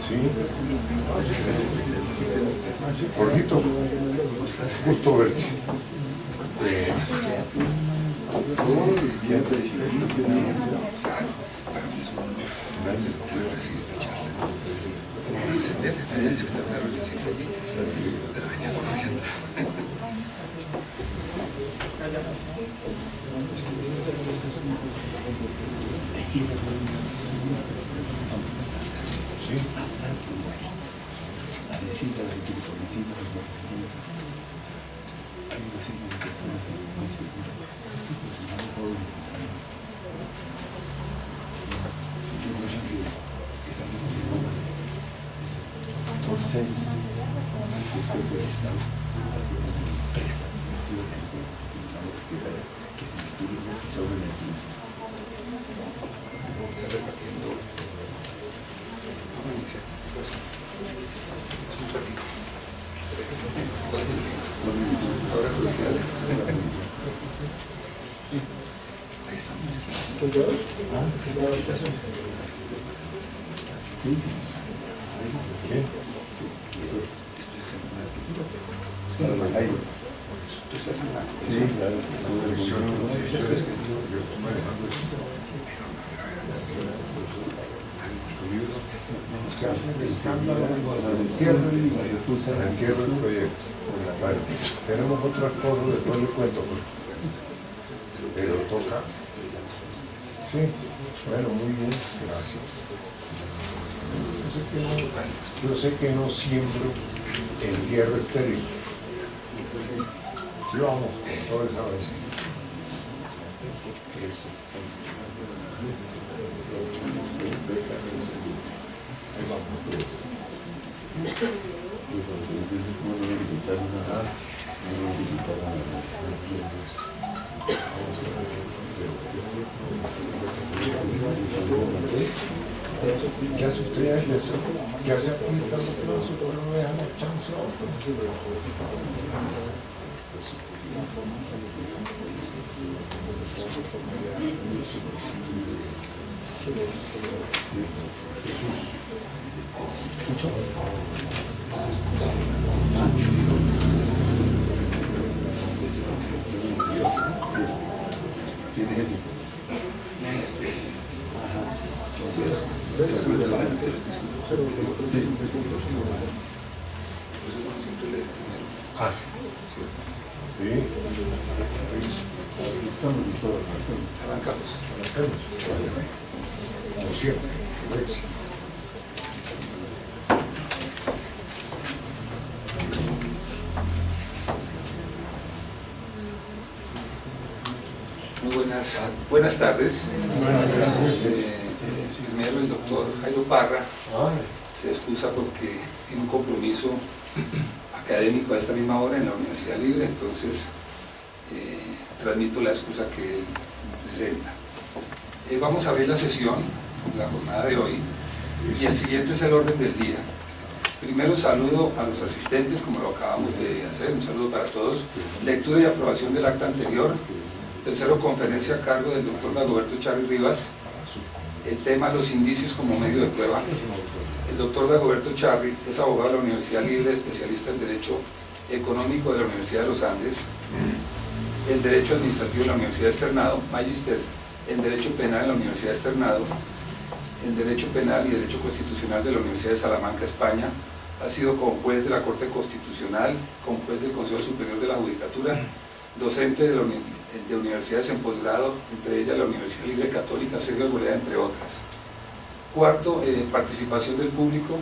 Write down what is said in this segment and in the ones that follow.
Sí, Jorgito, gusto verte. Entierro el proyecto. Vale. Tenemos otro acuerdo, después le cuento, pero toca. Sí, bueno, muy bien, gracias. Yo sé que no siempre el entierro es terrible. Sí, vamos, con toda esa vez. Ahí vamos, pues. Ya se usted ya se aplica los plazos, pero no dejan la chance a otro. Jesús. ¿Escucha? Arrancamos. Como siempre, éxito. Muy buenas tardes. Primero el doctor Jairo Parra se excusa porque tiene un compromiso académico a esta misma hora en la Universidad Libre, entonces transmito la excusa que él presenta. Vamos a abrir la sesión, la jornada de hoy, y el siguiente es el orden del día. Primero saludo a los asistentes, como lo acabamos de hacer, un saludo para todos. Lectura y aprobación del acta anterior. Tercero, conferencia a cargo del doctor Dagoberto Charri Rivas. El tema, los indicios como medio de prueba. El doctor Dagoberto Charri es abogado de la Universidad Libre, especialista en Derecho Económico de la Universidad de los Andes, en Derecho Administrativo de la Universidad de Externado, magíster en Derecho Penal en la Universidad de Externado, en Derecho Penal y Derecho Constitucional de la Universidad de Salamanca, España. Ha sido juez de la Corte Constitucional, juez del Consejo Superior de la Judicatura, docente de universidades en posgrado, entre ellas la Universidad Libre Católica Sergio Arboleda, entre otras. Cuarto, participación del público,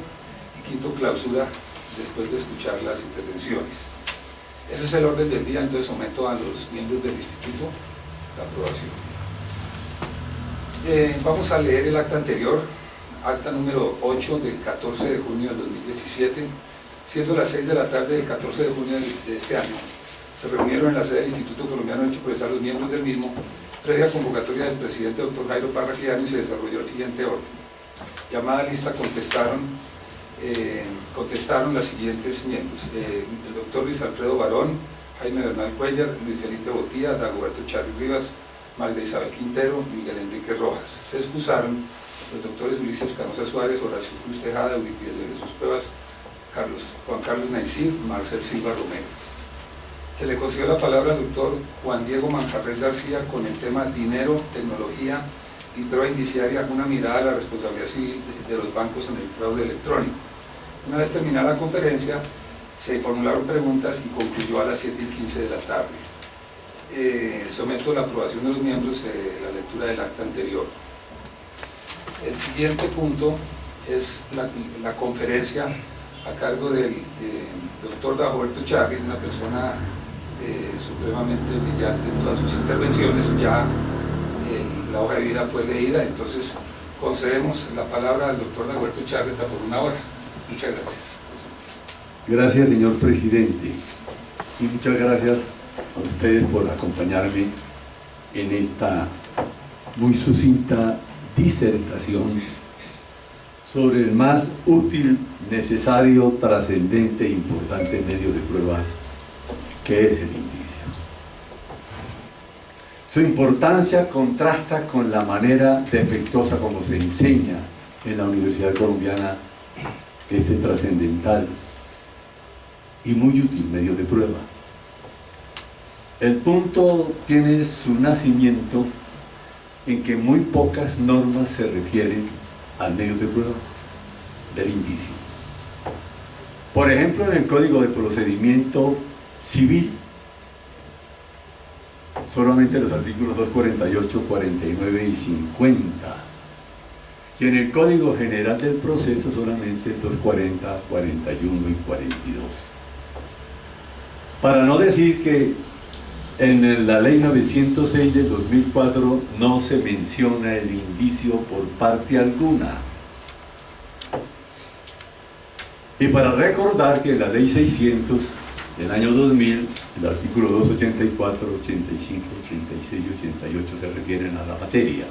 y quinto, clausura después de escuchar las intervenciones. Ese es el orden del día, entonces someto a los miembros del instituto la aprobación. Vamos a leer el acta anterior, acta número 8 del 14 de junio del 2017, siendo las 6 de la tarde del 14 de junio de este año. Se reunieron en la sede del Instituto Colombiano de Derecho Procesal los miembros del mismo, previa convocatoria del presidente doctor Jairo Parra Quijano, y se desarrolló el siguiente orden. Llamada lista contestaron contestaron los siguientes miembros: el doctor Luis Alfredo Barón, Jaime Bernal Cuellar, Luis Felipe Botía, Dagoberto Charri Rivas, Magda Isabel Quintero, Miguel Enrique Rojas. Se excusaron los doctores Ulises Canosa Suárez, Horacio Cruz Tejada, Euripides de Jesús Cuevas, Juan Carlos Naisir, Marcel Silva Romero. Se le concedió la palabra al doctor Juan Diego Manjarres García con el tema Dinero, Tecnología y Prueba Indiciaria, una mirada a la responsabilidad civil de los bancos en el fraude electrónico. Una vez terminada la conferencia, se formularon preguntas y concluyó a las 7:15 de la tarde. Someto la aprobación de los miembros la lectura del acta anterior. El siguiente punto es la conferencia a cargo del doctor Dagoberto Charri, una persona supremamente brillante en todas sus intervenciones. Ya la hoja de vida fue leída, entonces concedemos la palabra al doctor Dagoberto Charri hasta por 1 hora. Muchas gracias. Gracias, señor presidente, y muchas gracias a ustedes por acompañarme en esta muy sucinta disertación sobre el más útil, necesario, trascendente e importante medio de prueba que es el indicio. Su importancia contrasta con la manera defectuosa como se enseña en la Universidad Colombiana este trascendental y muy útil medio de prueba. El punto tiene su nacimiento en que muy pocas normas se refieren al medio de prueba del indicio. Por ejemplo, en el Código de Procedimiento Civil, solamente los artículos 248, 49 y 50. Y en el Código General del Proceso solamente 240, 41 y 42. Para no decir que en la Ley 906 del 2004 no se menciona el indicio por parte alguna. Y para recordar que en la Ley 600 del año 2000, el artículo 284, 85, 86 y 88 se refieren a la materia.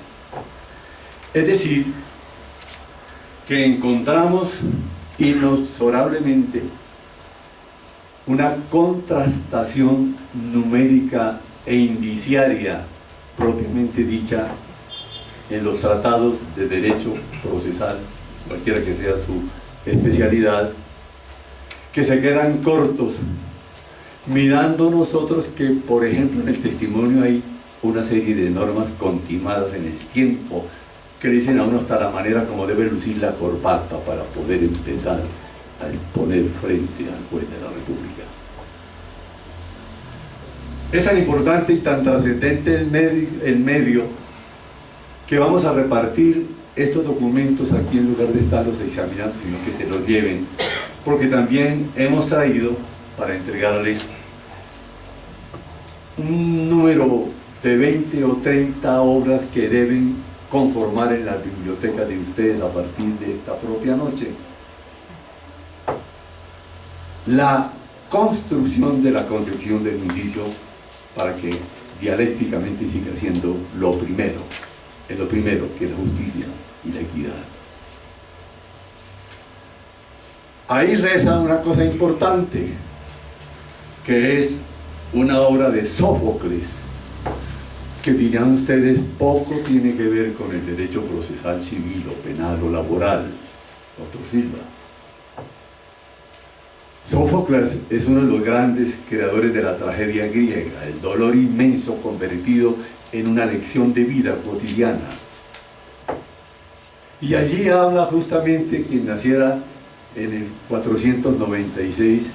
Es decir, que encontramos inexorablemente una contrastación numérica e indiciaria propiamente dicha en los tratados de derecho procesal, cualquiera que sea su especialidad, que se quedan cortos, mirando nosotros que, por ejemplo, en el testimonio hay una serie de normas continuadas en el tiempo que dicen a uno hasta la manera como debe lucir la corbata para poder empezar a exponer frente al juez de la República. Es tan importante y tan trascendente el medio que vamos a repartir estos documentos aquí en lugar de estarlos examinando, sino que se los lleven, porque también hemos traído para entregarles un número de 20 o 30 obras que deben conformar en la biblioteca de ustedes a partir de esta propia noche. La construcción de la concepción del indicio para que dialécticamente siga siendo lo primero, que es la justicia y la equidad. Ahí reza una cosa importante, que es una obra de Sófocles, que dirán ustedes poco tiene que ver con el derecho procesal civil o penal o laboral. Doctor Silva. Sófocles es uno de los grandes creadores de la tragedia griega, el dolor inmenso convertido en una lección de vida cotidiana. Y allí habla justamente quien naciera en el 496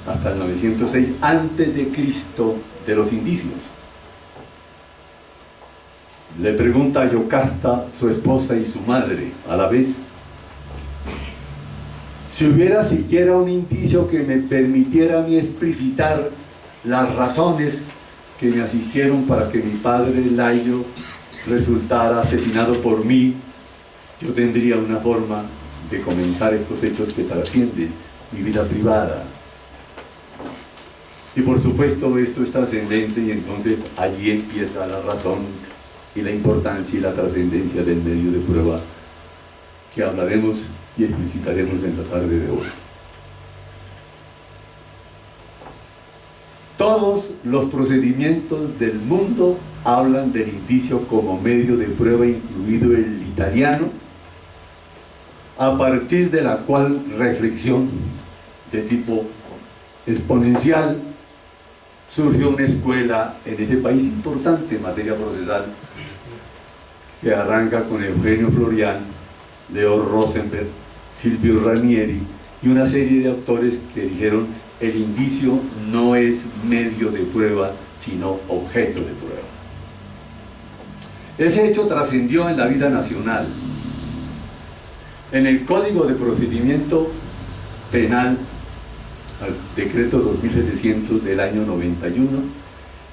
hasta el 906 antes de Cristo de los indicios. Le pregunta a Yocasta, su esposa y su madre, a la vez: si hubiera siquiera un indicio que me permitiera a mí explicitar las razones que me asistieron para que mi padre Layo resultara asesinado por mí, yo tendría una forma de comentar estos hechos que trascienden mi vida privada. Y por supuesto esto es trascendente, y entonces allí empieza la razón y la importancia y la trascendencia del medio de prueba que hablaremos y explicitaremos en la tarde de hoy. Todos los procedimientos del mundo hablan del indicio como medio de prueba, incluido el italiano, a partir de la cual reflexión de tipo exponencial surgió una escuela en ese país importante en materia procesal, que arranca con Eugenio Florian, Leo Rosenberg, Silvio Ranieri y una serie de autores que dijeron: el indicio no es medio de prueba, sino objeto de prueba. Ese hecho trascendió en la vida nacional. En el Código de Procedimiento Penal, al decreto 2700 del año 91,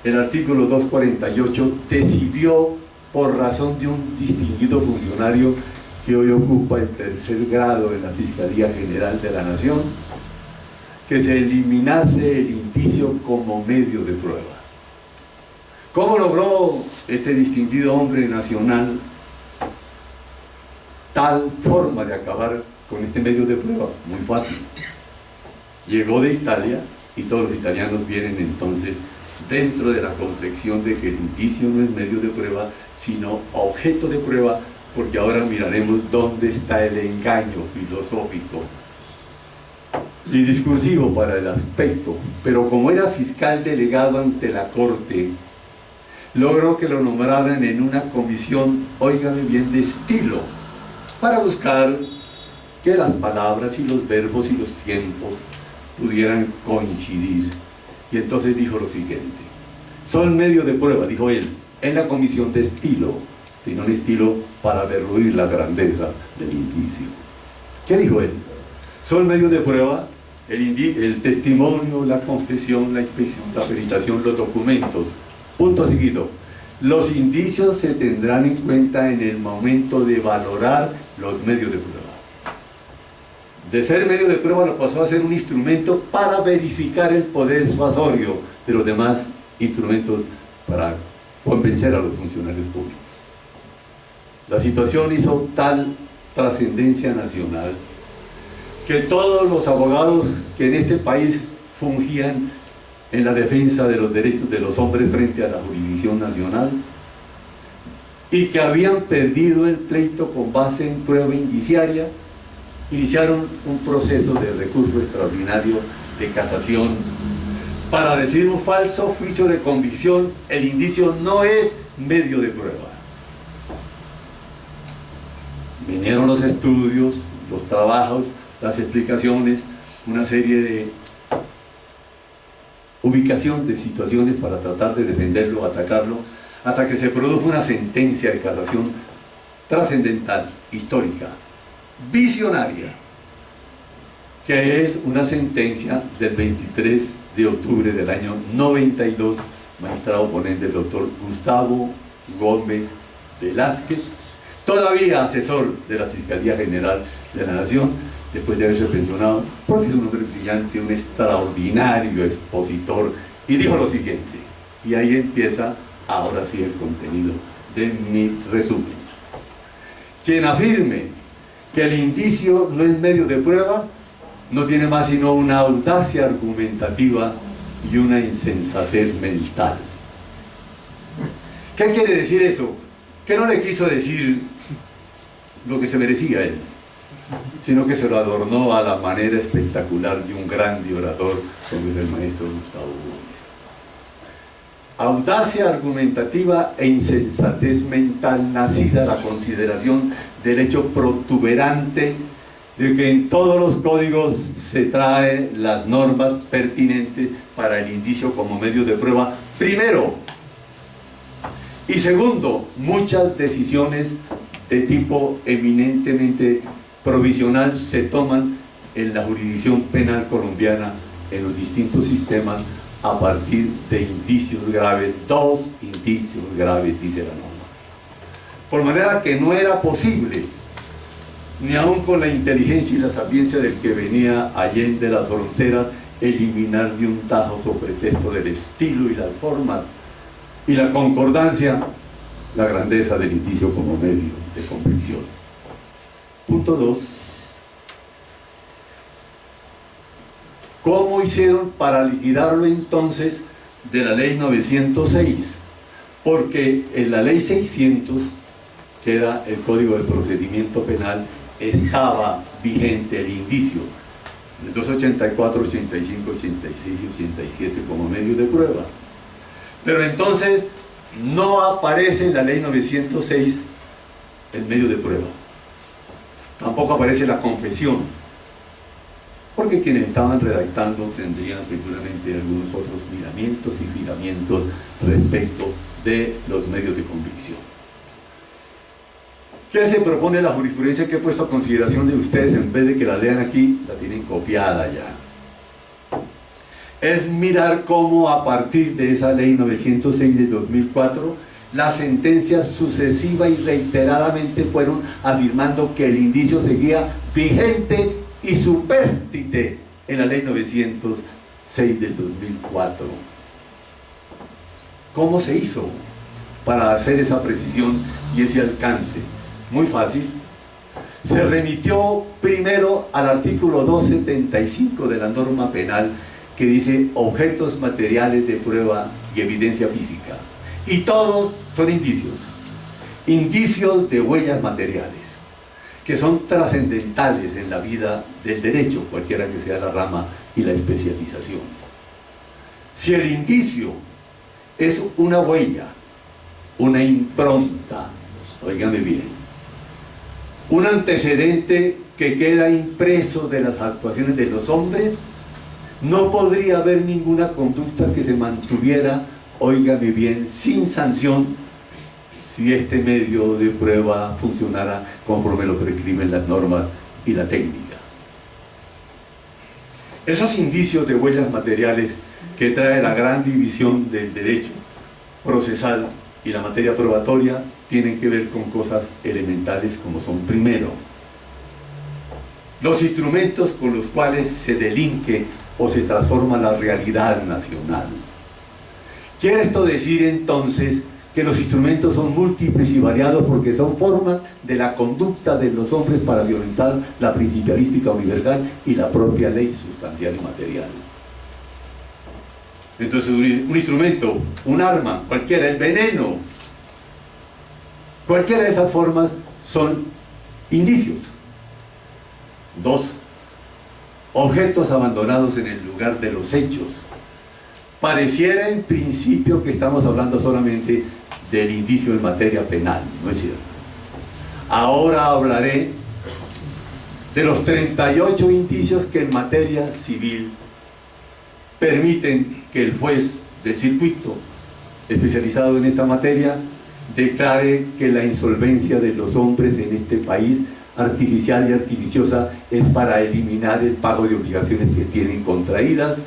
el artículo 248 decidió, por razón de un distinguido funcionario que hoy ocupa el tercer grado en la Fiscalía General de la Nación, que se eliminase el indicio como medio de prueba. ¿Cómo logró este distinguido hombre nacional tal forma de acabar con este medio de prueba? Muy fácil. Llegó de Italia y todos los italianos vienen entonces dentro de la concepción de que el indicio no es medio de prueba, sino objeto de prueba, porque ahora miraremos dónde está el engaño filosófico y discursivo para el aspecto. Pero como era fiscal delegado ante la Corte, logró que lo nombraran en una comisión, óigame bien, de estilo, para buscar que las palabras y los verbos y los tiempos pudieran coincidir. Y entonces dijo lo siguiente: son medio de prueba, dijo él, en la comisión de estilo, sino un estilo para derruir la grandeza del indicio. ¿Qué dijo él? Son medios de prueba el testimonio, la confesión, la inspección, la peritación, los documentos. Punto seguido. Los indicios se tendrán en cuenta en el momento de valorar los medios de prueba. De ser medio de prueba lo pasó a ser un instrumento para verificar el poder disuasorio de los demás instrumentos para convencer a los funcionarios públicos. La situación hizo tal trascendencia nacional que todos los abogados que en este país fungían en la defensa de los derechos de los hombres frente a la jurisdicción nacional y que habían perdido el pleito con base en prueba indiciaria, iniciaron un proceso de recurso extraordinario de casación para decir un falso juicio de convicción: el indicio no es medio de prueba. Vinieron los estudios, los trabajos, las explicaciones, una serie de ubicación de situaciones para tratar de defenderlo, atacarlo, hasta que se produjo una sentencia de casación trascendental, histórica, visionaria, que es una sentencia del 23 de octubre del año 92, magistrado ponente el doctor Gustavo Gómez Velázquez, todavía asesor de la Fiscalía General de la Nación, después de haberse pensionado, porque es un hombre brillante, un extraordinario expositor, y dijo lo siguiente, y ahí empieza ahora sí el contenido de mi resumen: quien afirme que el indicio no es medio de prueba no tiene más sino una audacia argumentativa y una insensatez mental. ¿Qué quiere decir eso? Que no le quiso decir lo que se merecía él, sino que se lo adornó a la manera espectacular de un grande orador como es el maestro Gustavo Gómez. Audacia argumentativa e insensatez mental, nacida la consideración del hecho protuberante de que en todos los códigos se trae las normas pertinentes para el indicio como medio de prueba, primero, y segundo, muchas decisiones de tipo eminentemente provisional se toman en la jurisdicción penal colombiana en los distintos sistemas a partir de indicios graves, 2 indicios graves, dice la norma. Por manera que no era posible, ni aun con la inteligencia y la sapiencia del que venía allende las fronteras, eliminar de un tajo sobre pretexto del estilo y las formas y la concordancia, la grandeza del indicio como medio de convicción. punto 2, ¿cómo hicieron para liquidarlo entonces de la ley 906? Porque en la ley 600, que era el Código de Procedimiento Penal, estaba vigente el indicio, el 284, 85, 86 y 87 como medio de prueba. Pero entonces no aparece en la ley 906 el medio de prueba. Tampoco aparece la confesión, porque quienes estaban redactando tendrían seguramente algunos otros miramientos y firamientos respecto de los medios de convicción. ¿Qué se propone la jurisprudencia que he puesto a consideración de ustedes? En vez de que la lean aquí, la tienen copiada ya. Es mirar cómo a partir de esa ley 906 de 2004, las sentencias sucesiva y reiteradamente fueron afirmando que el indicio seguía vigente y supérstite en la ley 906 del 2004. ¿Cómo se hizo para hacer esa precisión y ese alcance? Muy fácil. Se remitió primero al artículo 275 de la norma penal, que dice objetos materiales de prueba y evidencia física. Y todos son indicios. Indicios de huellas materiales, que son trascendentales en la vida del derecho, cualquiera que sea la rama y la especialización. Si el indicio es una huella, una impronta, óigame bien, un antecedente que queda impreso de las actuaciones de los hombres, no podría haber ninguna conducta que se mantuviera, óigame bien, sin sanción, si este medio de prueba funcionara conforme lo prescriben las normas y la técnica. Esos indicios de huellas materiales que trae la gran división del derecho procesal y la materia probatoria tienen que ver con cosas elementales, como son, primero, los instrumentos con los cuales se delinque o se transforma la realidad nacional. ¿Quiere esto decir entonces que los instrumentos son múltiples y variados porque son formas de la conducta de los hombres para violentar la principialística universal y la propia ley sustancial y material? Entonces un instrumento, un arma, cualquiera, el veneno, cualquiera de esas formas son indicios. Dos, objetos abandonados en el lugar de los hechos. Pareciera en principio que estamos hablando solamente del indicio en materia penal, no es cierto. Ahora hablaré de los 38 indicios que en materia civil permiten que el juez del circuito especializado en esta materia declare que la insolvencia de los hombres en este país, artificial y artificiosa, es para eliminar el pago de obligaciones que tienen contraídas,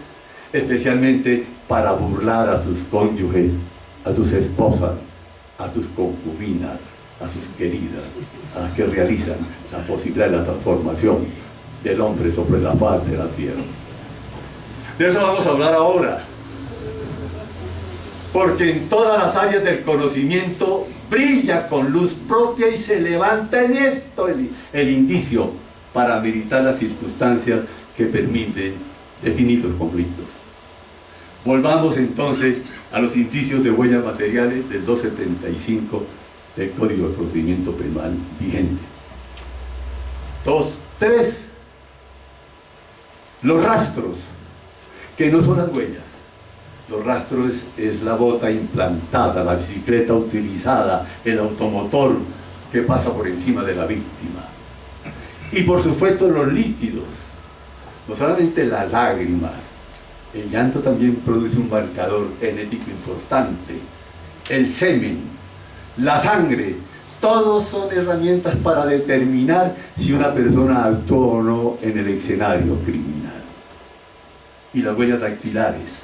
especialmente para burlar a sus cónyuges, a sus esposas, a sus concubinas, a sus queridas, a las que realizan la posibilidad de la transformación del hombre sobre la faz de la tierra. De eso vamos a hablar ahora, porque en todas las áreas del conocimiento brilla con luz propia y se levanta en esto el indicio para meditar las circunstancias que permiten definir los conflictos. Volvamos entonces a los indicios de huellas materiales del 275 del Código de Procedimiento Penal vigente. 2, 3. Los rastros, que no son las huellas. Los rastros es la bota implantada, la bicicleta utilizada, el automotor que pasa por encima de la víctima. Y por supuesto los líquidos, no solamente las lágrimas. El llanto también produce un marcador genético importante. El semen, la sangre, todos son herramientas para determinar si una persona actuó o no en el escenario criminal. Y las huellas dactilares.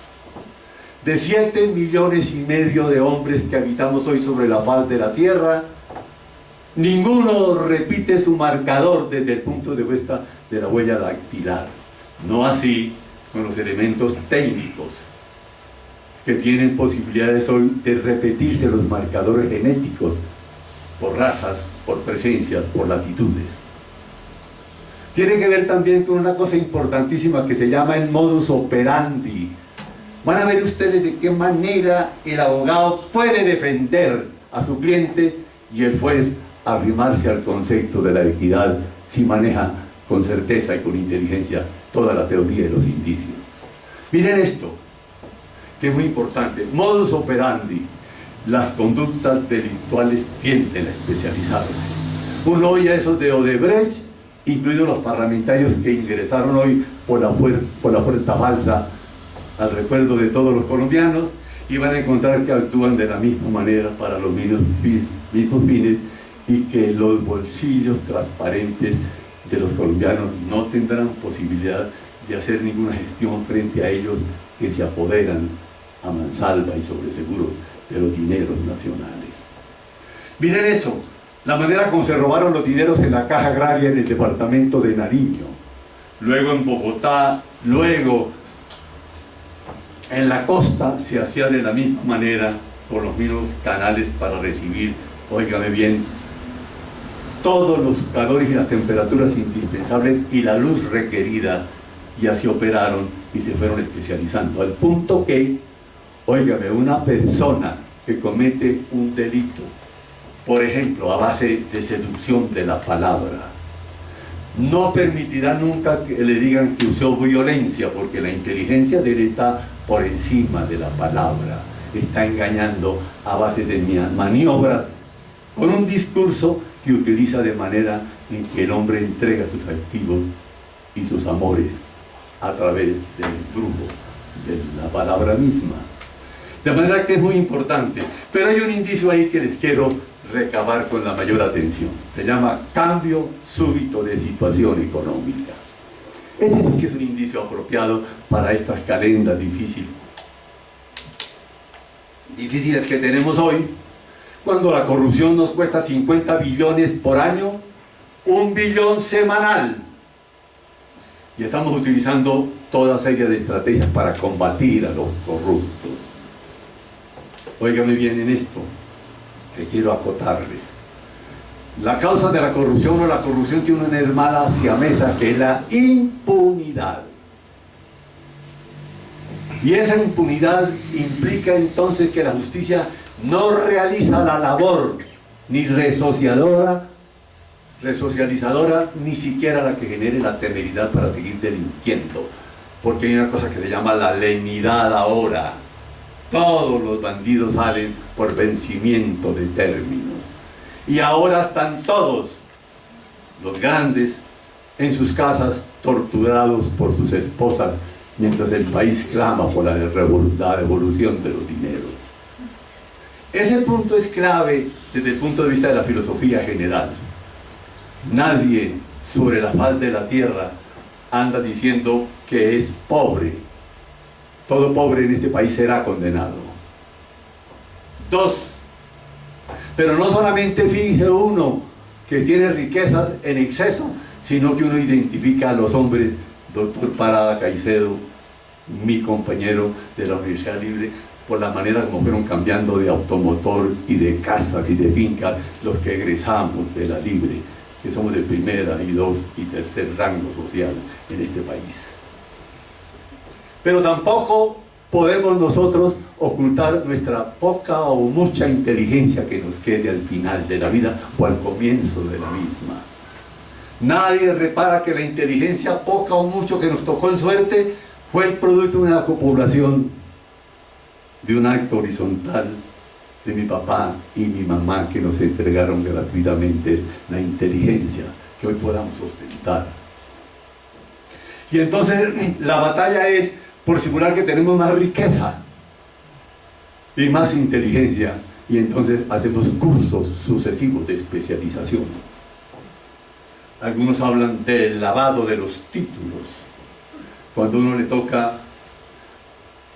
De 7,5 millones de hombres que habitamos hoy sobre la faz de la tierra, ninguno repite su marcador desde el punto de vista de la huella dactilar. No así con los elementos técnicos, que tienen posibilidades hoy de repetirse los marcadores genéticos por razas, por presencias, por latitudes. tiene que ver también con una cosa importantísima que se llama el modus operandi. Van a ver ustedes de qué manera el abogado puede defender a su cliente y el juez arrimarse al concepto de la equidad si maneja con certeza y con inteligencia toda la teoría de los indicios. Miren esto, que es muy importante. Modus operandi. Las conductas delictuales tienden a especializarse. Uno oye esos de Odebrecht, incluidos los parlamentarios que ingresaron hoy por la puerta falsa al recuerdo de todos los colombianos, y van a encontrar que actúan de la misma manera para los mismos fines, y que los bolsillos transparentes de los colombianos no tendrán posibilidad de hacer ninguna gestión frente a ellos que se apoderan a mansalva y sobre seguros de los dineros nacionales. Miren eso, la manera como se robaron los dineros en la Caja Agraria en el departamento de Nariño, luego en Bogotá, luego en la costa se hacía de la misma manera, con los mismos canales para recibir, óigame bien, todos los calores y las temperaturas indispensables y la luz requerida, y así operaron y se fueron especializando, al punto que, óigame, una persona que comete un delito, por ejemplo, a base de seducción de la palabra, no permitirá nunca que le digan que usó violencia, porque la inteligencia de él está por encima de la palabra, está engañando a base de maniobras, con un discurso que utiliza de manera en que el hombre entrega sus activos y sus amores a través del embrujo de la palabra misma. De manera que es muy importante, pero hay un indicio ahí que les quiero recabar con la mayor atención. Se llama cambio súbito de situación económica. Es decir, que es un indicio apropiado para estas calendas difíciles que tenemos hoy, cuando la corrupción nos cuesta 50 billones por año, 1 billón semanal. Y estamos utilizando toda serie de estrategias para combatir a los corruptos. Óigame bien en esto, que quiero acotarles. La causa de la corrupción o la corrupción tiene una hermana siamesa, que es la impunidad. Y esa impunidad implica entonces que la justicia no realiza la labor ni resocializadora, ni siquiera la que genere la temeridad para seguir delinquiendo, porque hay una cosa que se llama la lenidad ahora. Todos los bandidos salen por vencimiento de términos, y ahora están todos los grandes en sus casas torturados por sus esposas, mientras el país clama por la devolución de los dineros. Ese punto es clave desde el punto de vista de la filosofía general. Nadie sobre la faz de la tierra anda diciendo que es pobre. Todo pobre en este país será condenado. 2. Pero no solamente finge uno que tiene riquezas en exceso, sino que uno identifica a los hombres, doctor Parada Caicedo, mi compañero de la Universidad Libre, por la manera como fueron cambiando de automotor y de casas y de fincas los que egresamos de la Libre, que somos de primera y 2 y 3er rango social en este país. Pero tampoco podemos nosotros ocultar nuestra poca o mucha inteligencia que nos quede al final de la vida o al comienzo de la misma. Nadie repara que la inteligencia poca o mucho que nos tocó en suerte fue el producto de una copulación, de un acto horizontal de mi papá y mi mamá, que nos entregaron gratuitamente la inteligencia que hoy podamos ostentar. Y entonces la batalla es por simular que tenemos más riqueza y más inteligencia, y entonces hacemos cursos sucesivos de especialización. Algunos hablan del lavado de los títulos. Cuando uno le toca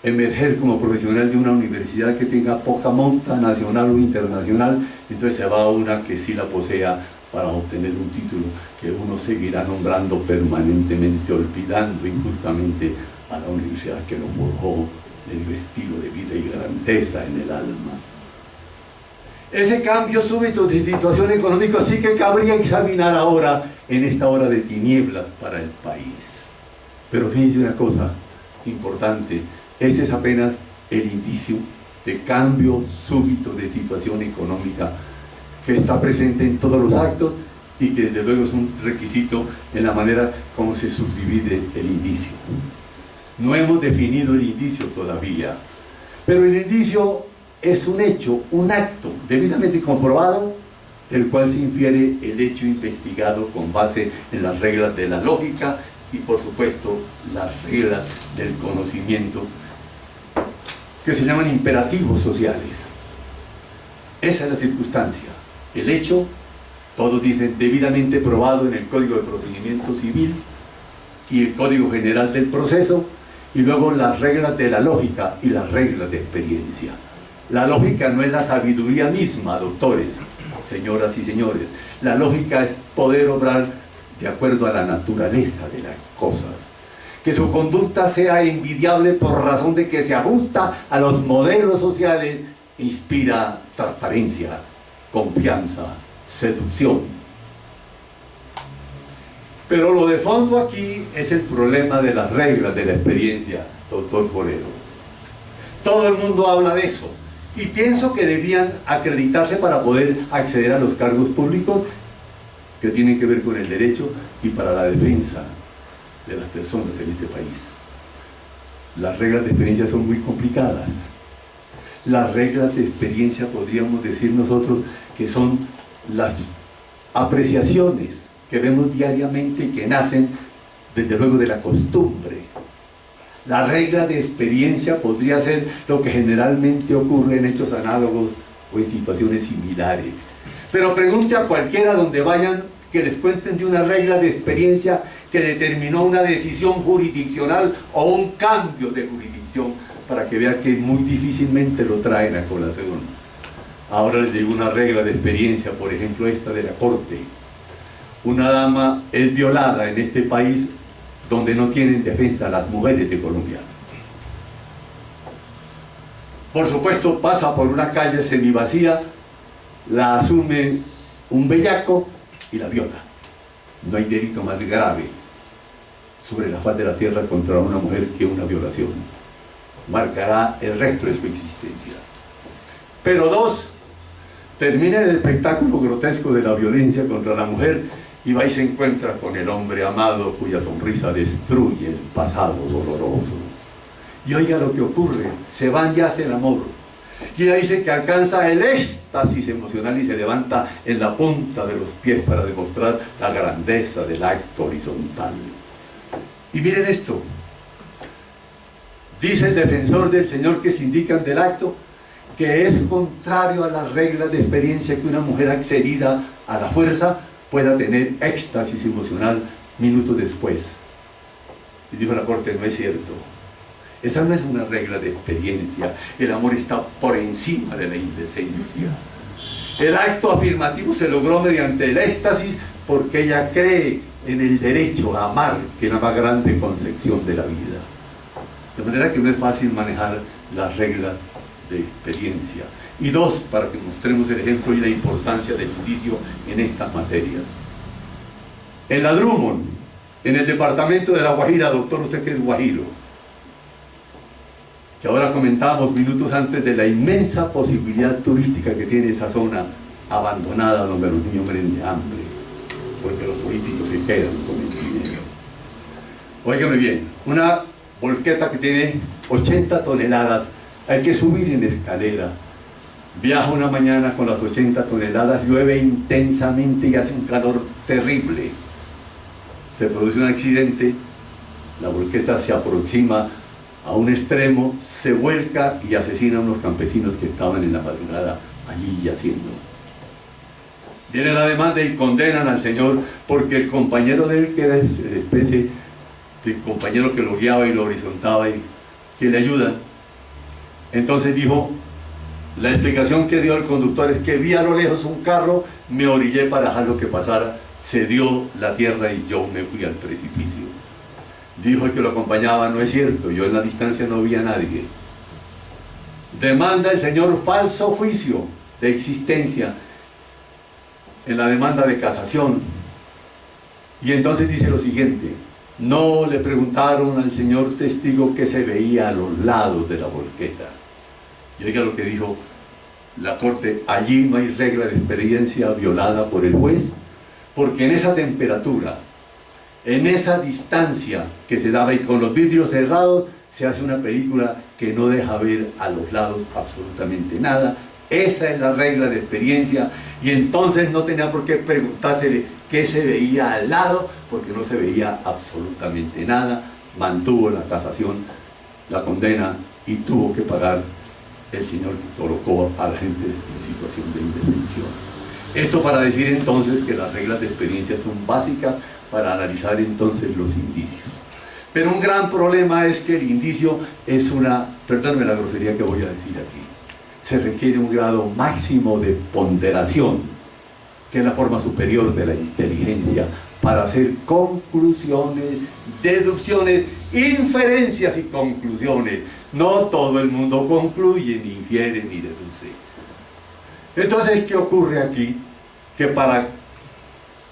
emerger como profesional de una universidad que tenga poca monta nacional o internacional, entonces se va a una que sí la posea para obtener un título que uno seguirá nombrando permanentemente, olvidando injustamente a la universidad que lo forjó en estilo de vida y grandeza en el alma. Ese cambio súbito de situación económica sí que cabría examinar ahora en esta hora de tinieblas para el país. Pero fíjense una cosa importante, ese es apenas el indicio de cambio súbito de situación económica que está presente en todos los actos y que desde luego es un requisito en la manera como se subdivide el indicio. No hemos definido el indicio todavía, pero el indicio es un hecho, un acto debidamente comprobado, del cual se infiere el hecho investigado con base en las reglas de la lógica y por supuesto las reglas del conocimiento, que se llaman imperativos sociales. Esa es la circunstancia. El hecho, todos dicen, debidamente probado en el Código de Procedimiento Civil y el Código General del Proceso, y luego las reglas de la lógica y las reglas de experiencia. La lógica no es la sabiduría misma, doctores, señoras y señores. La lógica es poder obrar de acuerdo a la naturaleza de las cosas. Que su conducta sea envidiable por razón de que se ajusta a los modelos sociales e inspira transparencia, confianza, seducción. Pero lo de fondo aquí es el problema de las reglas de la experiencia, doctor Forero. Todo el mundo habla de eso y pienso que debían acreditarse para poder acceder a los cargos públicos que tienen que ver con el derecho y para la defensa de las personas en este país. Las reglas de experiencia son muy complicadas. Las reglas de experiencia podríamos decir nosotros que son las apreciaciones que vemos diariamente y que nacen desde luego de la costumbre. La regla de experiencia podría ser lo que generalmente ocurre en hechos análogos o en situaciones similares. Pero pregunte a cualquiera donde vayan que les cuenten de una regla de experiencia que determinó una decisión jurisdiccional o un cambio de jurisdicción, para que vean que muy difícilmente lo traen a colación. Ahora les digo una regla de experiencia, por ejemplo esta de la Corte. Una dama es violada en este país donde no tienen defensa las mujeres de Colombia. Por supuesto pasa por una calle semivacía, la asume un bellaco y la viola. No hay delito más grave sobre la faz de la tierra contra una mujer que una violación. Marcará el resto de su existencia. Pero dos, termina el espectáculo grotesco de la violencia contra la mujer y va y se encuentra con el hombre amado cuya sonrisa destruye el pasado doloroso. Y oiga lo que ocurre, se van y hace el amor. Y ella dice que alcanza el éxtasis emocional y se levanta en la punta de los pies para demostrar la grandeza del acto horizontal. Y miren esto, dice el defensor del Señor que se indican del acto que es contrario a las reglas de experiencia que una mujer accedida a la fuerza pueda tener éxtasis emocional minutos después. Y dijo la Corte, no es cierto. Esa no es una regla de experiencia. El amor está por encima de la indecencia. El acto afirmativo se logró mediante el éxtasis porque ella cree en el derecho a amar, que es la más grande concepción de la vida. De manera que no es fácil manejar las reglas de experiencia. Y dos, para que mostremos el ejemplo y la importancia del indicio en estas materias. En la Drummond, en el departamento de La Guajira, doctor, usted que es guajiro, que ahora comentábamos minutos antes de la inmensa posibilidad turística que tiene esa zona abandonada donde los niños mueren de hambre, porque los políticos se quedan con el dinero. Óigame bien, una volqueta que tiene 80 toneladas, hay que subir en escalera. Viaja una mañana con las 80 toneladas, llueve intensamente y hace un calor terrible. Se produce un accidente, la volqueta se aproxima a un extremo, se vuelca y asesina a unos campesinos que estaban en la madrugada allí yaciendo. Viene la demanda y condenan al señor porque el compañero de él, que era una especie de compañero que lo guiaba y lo horizontaba y que le ayuda, entonces dijo, la explicación que dio el conductor es que vi a lo lejos un carro, me orillé para dejarlo que pasara, se dio la tierra y yo me fui al precipicio. Dijo el que lo acompañaba, no es cierto, yo en la distancia no vi a nadie. Demanda el señor falso juicio de existencia en la demanda de casación. Y entonces dice lo siguiente: no le preguntaron al señor testigo qué se veía a los lados de la volqueta. Y oiga lo que dijo la corte: allí no hay regla de experiencia violada por el juez, porque en esa temperatura, en esa distancia que se daba y con los vidrios cerrados, se hace una película que no deja ver a los lados absolutamente nada. Esa es la regla de experiencia, y entonces no tenía por qué preguntársele qué se veía al lado, porque no se veía absolutamente nada. Mantuvo la casación, la condena, y tuvo que pagar el señor que colocó a la gente en situación de indefensión. Esto para decir entonces que las reglas de experiencia son básicas para analizar entonces los indicios. Pero un gran problema es que el indicio es perdónenme la grosería que voy a decir aquí, se requiere un grado máximo de ponderación, que es la forma superior de la inteligencia, para hacer conclusiones, deducciones, inferencias y conclusiones. No todo el mundo concluye, ni infiere, ni deduce. Entonces, ¿qué ocurre aquí? Que para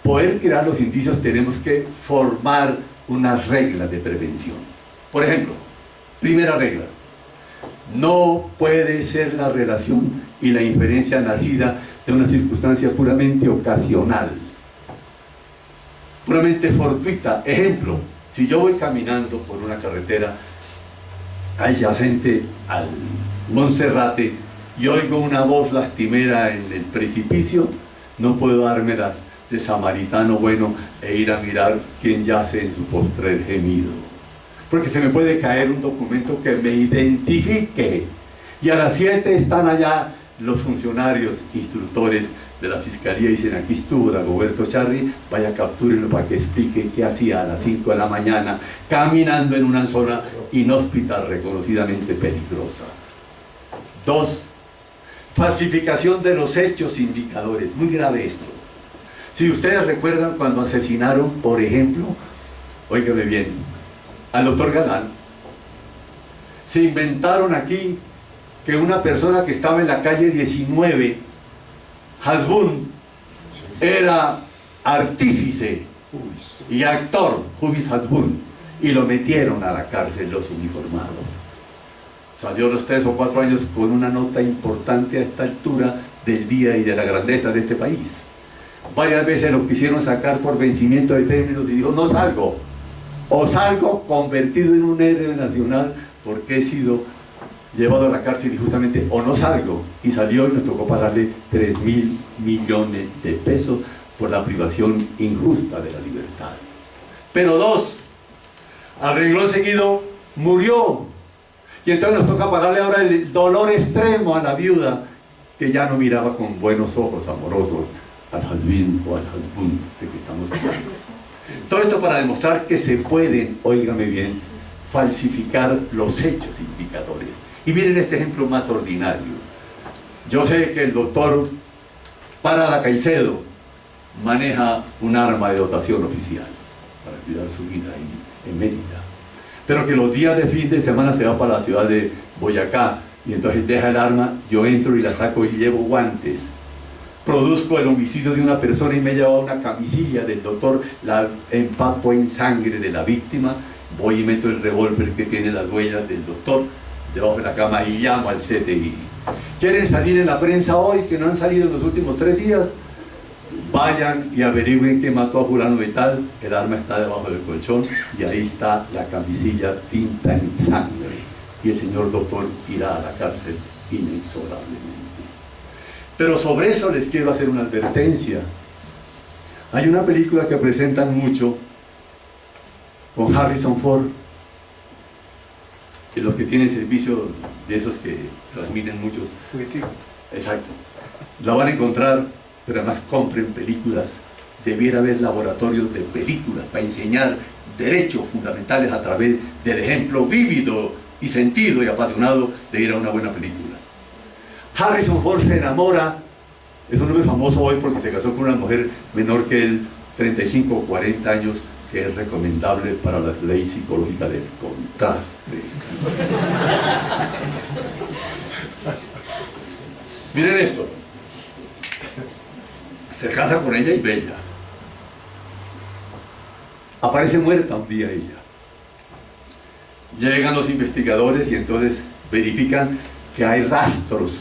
poder crear los indicios tenemos que formar unas reglas de prevención. Por ejemplo, primera regla: no puede ser la relación y la inferencia nacida de una circunstancia puramente ocasional, puramente fortuita. Ejemplo: si yo voy caminando por una carretera adyacente al Monserrate y oigo una voz lastimera en el precipicio, no puedo dármelas de samaritano bueno e ir a mirar quién yace en su postrer gemido, porque se me puede caer un documento que me identifique, y a las 7 están allá los funcionarios instructores de la fiscalía y dicen: aquí estuvo Dagoberto Charri, vaya, captúrenlo para que explique qué hacía a las 5 de la mañana caminando en una zona inhóspita reconocidamente peligrosa. 2. Falsificación de los hechos indicadores. Muy grave esto. Si ustedes recuerdan cuando asesinaron, por ejemplo, óigame bien, al doctor Galán, se inventaron aquí que una persona que estaba en la calle 19, Hasbun, era artífice y actor, Jubis Hasbun, y lo metieron a la cárcel los uniformados. Salió a los 3 o 4 años con una nota importante a esta altura del día y de la grandeza de este país. Varias veces lo quisieron sacar por vencimiento de términos y dijo: no salgo, o salgo convertido en un héroe nacional porque he sido llevado a la cárcel injustamente, o no salgo. Y salió y nos tocó pagarle 3.000 millones de pesos por la privación injusta de la libertad. Pero 2, al renglón seguido murió, y entonces nos toca pagarle ahora el dolor extremo a la viuda, que ya no miraba con buenos ojos amorosos al Hasbin o al Hasbun de que estamos hablando. Todo esto para demostrar que se pueden, óigame bien, falsificar los hechos indicadores. Y miren este ejemplo más ordinario. Yo sé que el doctor Parada Caicedo maneja un arma de dotación oficial para cuidar su vida en Mérida, pero que los días de fin de semana se va para la ciudad de Boyacá, y entonces deja el arma, yo entro y la saco y llevo guantes. Produzco el homicidio de una persona y me llevo una camisilla del doctor, la empapo en sangre de la víctima, voy y meto el revólver que tiene las huellas del doctor debajo de la cama y llamo al CTI. ¿Quieren salir en la prensa hoy, que no han salido en los últimos 3 días? Vayan y averigüen que mató a fulano de tal, el arma está debajo del colchón y ahí está la camisilla tinta en sangre, y el señor doctor irá a la cárcel inexorablemente. Pero sobre eso les quiero hacer una advertencia. Hay una película que presentan mucho con Harrison Ford, y los que tienen servicio de esos que transmiten muchos. Fugitivo. Exacto. La van a encontrar, pero además compren películas. Debiera haber laboratorios de películas para enseñar derechos fundamentales a través del ejemplo vívido y sentido y apasionado de ir a una buena película. Harrison Ford se enamora, es un hombre famoso hoy porque se casó con una mujer menor que él, 35 o 40 años, que es recomendable para las leyes psicológicas del contraste. Miren esto. Se casa con ella y bella. aparece muerta un día ella. Llegan los investigadores y entonces verifican que hay rastros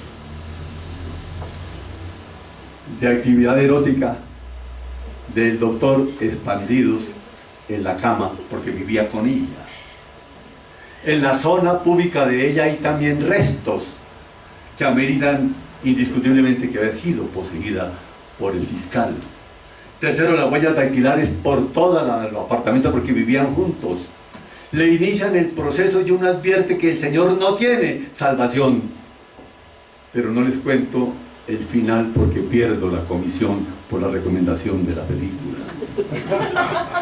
de actividad erótica del doctor expandidos en la cama porque vivía con ella. En la zona pública de ella hay también restos que ameritan indiscutiblemente que había sido poseída por el fiscal. Tercero, las huellas dactilares por todo el apartamento porque vivían juntos. Le inician el proceso y uno advierte que el señor no tiene salvación. Pero no les cuento el final porque pierdo la comisión por la recomendación de la película.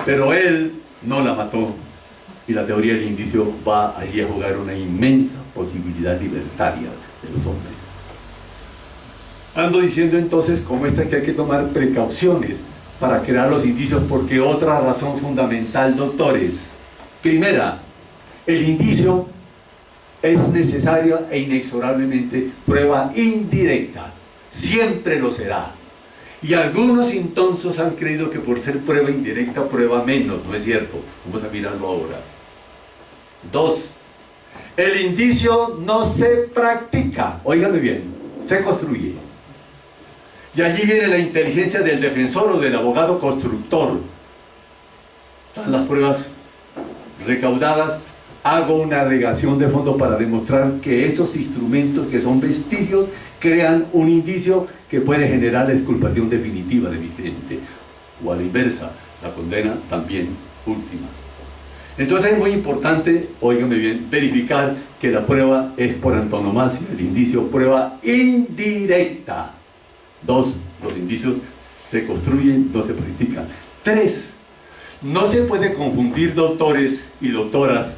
Pero él no la mató y la teoría del indicio va allí a jugar una inmensa posibilidad libertaria de los hombres. Ando diciendo entonces como esta que hay que tomar precauciones para crear los indicios porque otra razón fundamental, doctores. Primera, el indicio es necesaria e inexorablemente prueba indirecta. Siempre lo será. Y algunos intonsos han creído que por ser prueba indirecta, prueba menos. No es cierto. Vamos a mirarlo ahora. 2. El indicio no se practica. Óigame bien, se construye. Y allí viene la inteligencia del defensor o del abogado constructor. Están las pruebas recaudadas. Hago una alegación de fondo para demostrar que esos instrumentos que son vestigios crean un indicio que puede generar la exculpación definitiva de mi cliente. O a la inversa, la condena también última. Entonces es muy importante, óigame bien, verificar que la prueba es por antonomasia, el indicio prueba indirecta. 2. Los indicios se construyen, no se practican. 3. No se puede confundir, doctores y doctoras,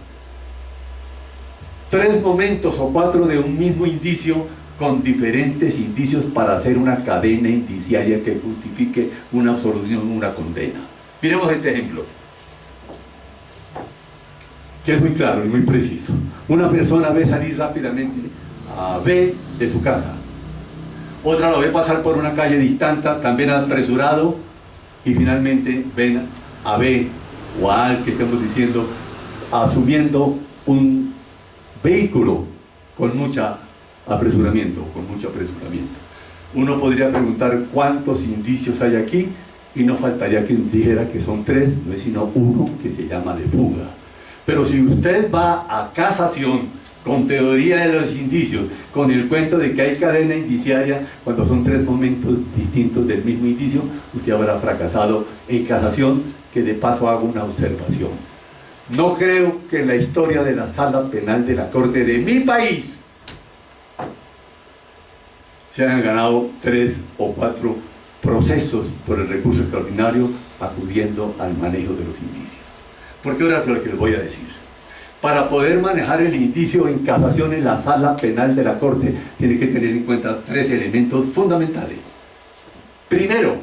3 momentos o 4 de un mismo indicio con diferentes indicios para hacer una cadena indiciaria que justifique una absolución o una condena. Miremos este ejemplo, que es muy claro y muy preciso. Una persona ve salir rápidamente a B de su casa. Otra lo ve pasar por una calle distante, también apresurado, y finalmente ven a B o a Al, que estamos diciendo, asumiendo un vehículo con mucho apresuramiento. Uno podría preguntar cuántos indicios hay aquí, y no faltaría quien dijera que son 3, no es sino uno que se llama de fuga. Pero si usted va a casación con teoría de los indicios, con el cuento de que hay cadena indiciaria, cuando son 3 momentos distintos del mismo indicio, usted habrá fracasado en casación, que de paso hago una observación. No creo que en la historia de la sala penal de la Corte de mi país se hayan ganado 3 o 4 procesos por el recurso extraordinario acudiendo al manejo de los indicios. Porque ahora es lo que les voy a decir. Para poder manejar el indicio en casación en la sala penal de la Corte, tiene que tener en cuenta 3 elementos fundamentales. Primero,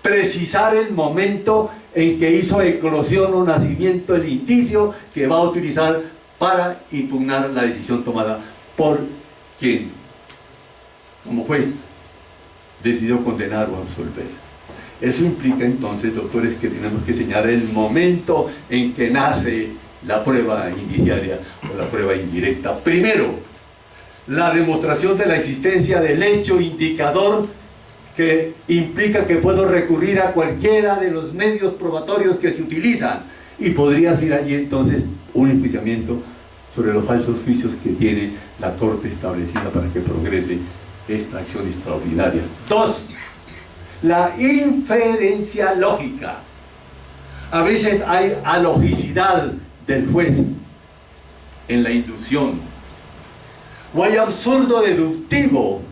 precisar el momento en que hizo eclosión o nacimiento el indicio que va a utilizar para impugnar la decisión tomada por quien, como juez, decidió condenar o absolver. Eso implica entonces, doctores, que tenemos que señalar el momento en que nace la prueba indiciaria o la prueba indirecta. Primero, la demostración de la existencia del hecho indicador, que implica que puedo recurrir a cualquiera de los medios probatorios que se utilizan, y podría ser allí entonces un enjuiciamiento sobre los falsos juicios que tiene la Corte establecida para que progrese esta acción extraordinaria. 2. La inferencia lógica. A veces hay alogicidad del juez en la inducción, o hay absurdo deductivo,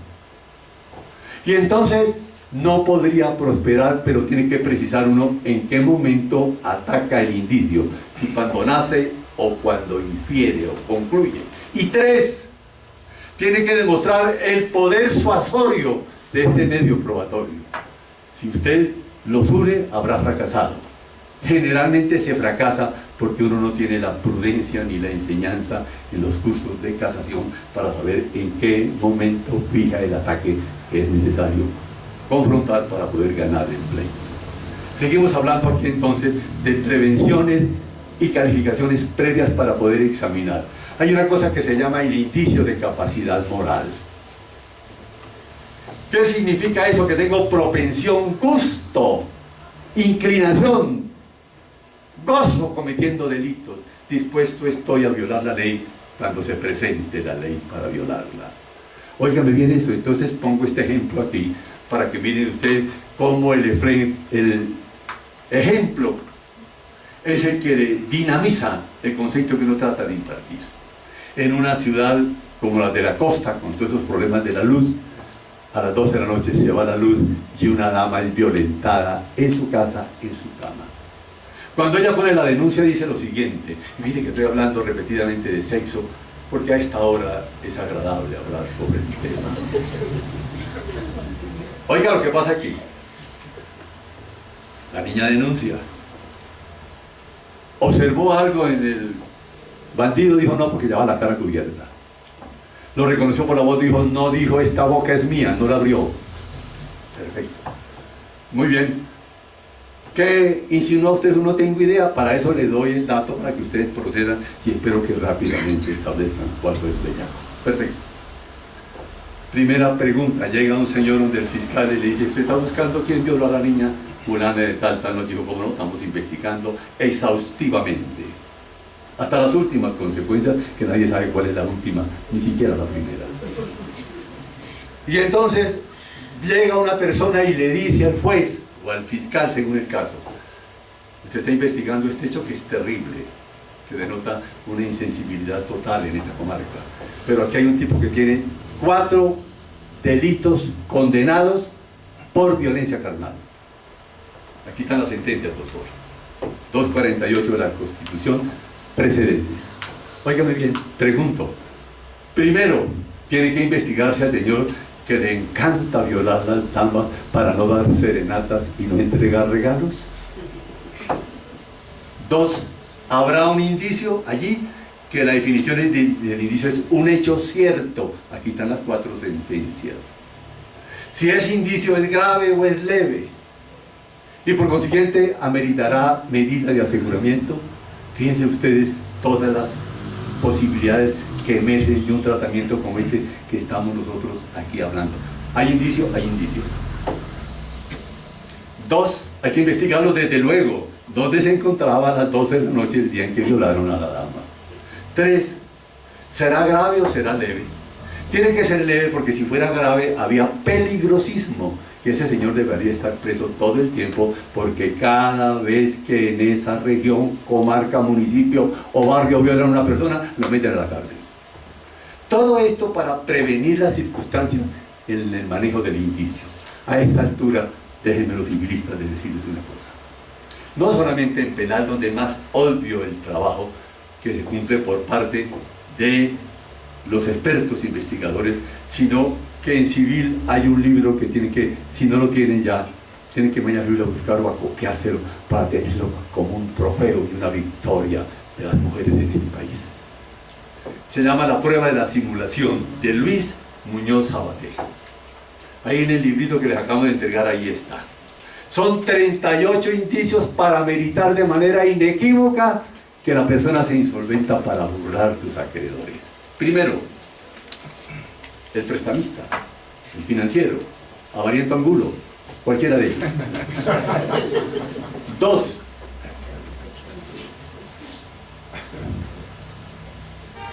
y entonces no podría prosperar, pero tiene que precisar uno en qué momento ataca el indicio, si cuando nace o cuando infiere o concluye. Y 3, tiene que demostrar el poder suasorio de este medio probatorio. Si usted lo sure, habrá fracasado. Generalmente se fracasa porque uno no tiene la prudencia ni la enseñanza en los cursos de casación para saber en qué momento fija el ataque que es necesario confrontar para poder ganar el pleito. Seguimos hablando aquí entonces de prevenciones y calificaciones previas para poder examinar. Hay una cosa que se llama el indicio de capacidad moral. ¿Qué significa eso? Que tengo propensión, gusto, inclinación, gozo cometiendo delitos. Dispuesto estoy a violar la ley cuando se presente la ley para violarla. Óigame bien eso, entonces pongo este ejemplo aquí para que miren ustedes cómo el ejemplo es el que dinamiza el concepto que uno trata de impartir. En una ciudad como la de la costa, con todos esos problemas de la luz, a las 12 de la noche se va la luz y una dama es violentada en su casa, en su cama. Cuando ella pone la denuncia dice lo siguiente, y dice que estoy hablando repetidamente de sexo, porque a esta hora es agradable hablar sobre el tema. Oiga lo que pasa aquí. La niña denuncia. Observó algo en el bandido, dijo no, porque llevaba la cara cubierta. Lo reconoció por la voz, dijo no, dijo esta boca es mía, no la abrió. Perfecto. Muy bien. ¿Qué insinuó usted? No tengo idea. Para eso le doy el dato para que ustedes procedan y espero que rápidamente establezcan cuál fue el bellaco. Perfecto. Primera pregunta. Llega un señor donde el fiscal y le dice, ¿usted está buscando quién violó a la niña fulana de tal? Nos dijo, ¿cómo no? Estamos investigando exhaustivamente. Hasta las últimas consecuencias, que nadie sabe cuál es la última, ni siquiera la primera. Y entonces llega una persona y le dice al juez o al fiscal, según el caso, usted está investigando este hecho que es terrible, que denota una insensibilidad total en esta comarca, pero aquí hay un tipo que tiene 4 delitos condenados por violencia carnal. Aquí están las sentencias, doctor. 248 de la Constitución, precedentes. Óigame bien, pregunto. Primero, tiene que investigarse al señor que le encanta violar la dama para no dar serenatas y no entregar regalos. 2, ¿habrá un indicio allí? Que la definición del indicio es un hecho cierto. Aquí están las 4 sentencias. Si ese indicio es grave o es leve, y por consiguiente ameritará medida de aseguramiento. Fíjense ustedes todas las posibilidades que emergen de un tratamiento como este que estamos nosotros aquí hablando. ¿Hay indicio? Hay indicio. 2, hay que investigarlo desde luego. ¿Dónde se encontraba a las 12 de la noche el día en que violaron a la dama? 3, ¿será grave o será leve? Tiene que ser leve porque si fuera grave había peligrosismo. Y ese señor debería estar preso todo el tiempo porque cada vez que en esa región, comarca, municipio o barrio violan a una persona, lo meten a la cárcel. Todo esto para prevenir las circunstancias en el manejo del indicio. A esta altura, déjenme los civilistas de decirles una cosa. No solamente en penal, donde es más obvio el trabajo que se cumple por parte de los expertos investigadores, sino que en civil hay un libro que tienen que, si no lo tienen ya, tienen que mañana ir a buscar o a copiárselo para tenerlo como un trofeo y una victoria de las mujeres en este país. Se llama La prueba de la simulación, de Luis Muñoz Sabaté. Ahí en el librito que les acabo de entregar, ahí está. Son 38 indicios para meritar de manera inequívoca que la persona se insolventa para burlar sus acreedores. Primero, el prestamista, el financiero, avariento angulo, cualquiera de ellos. 2,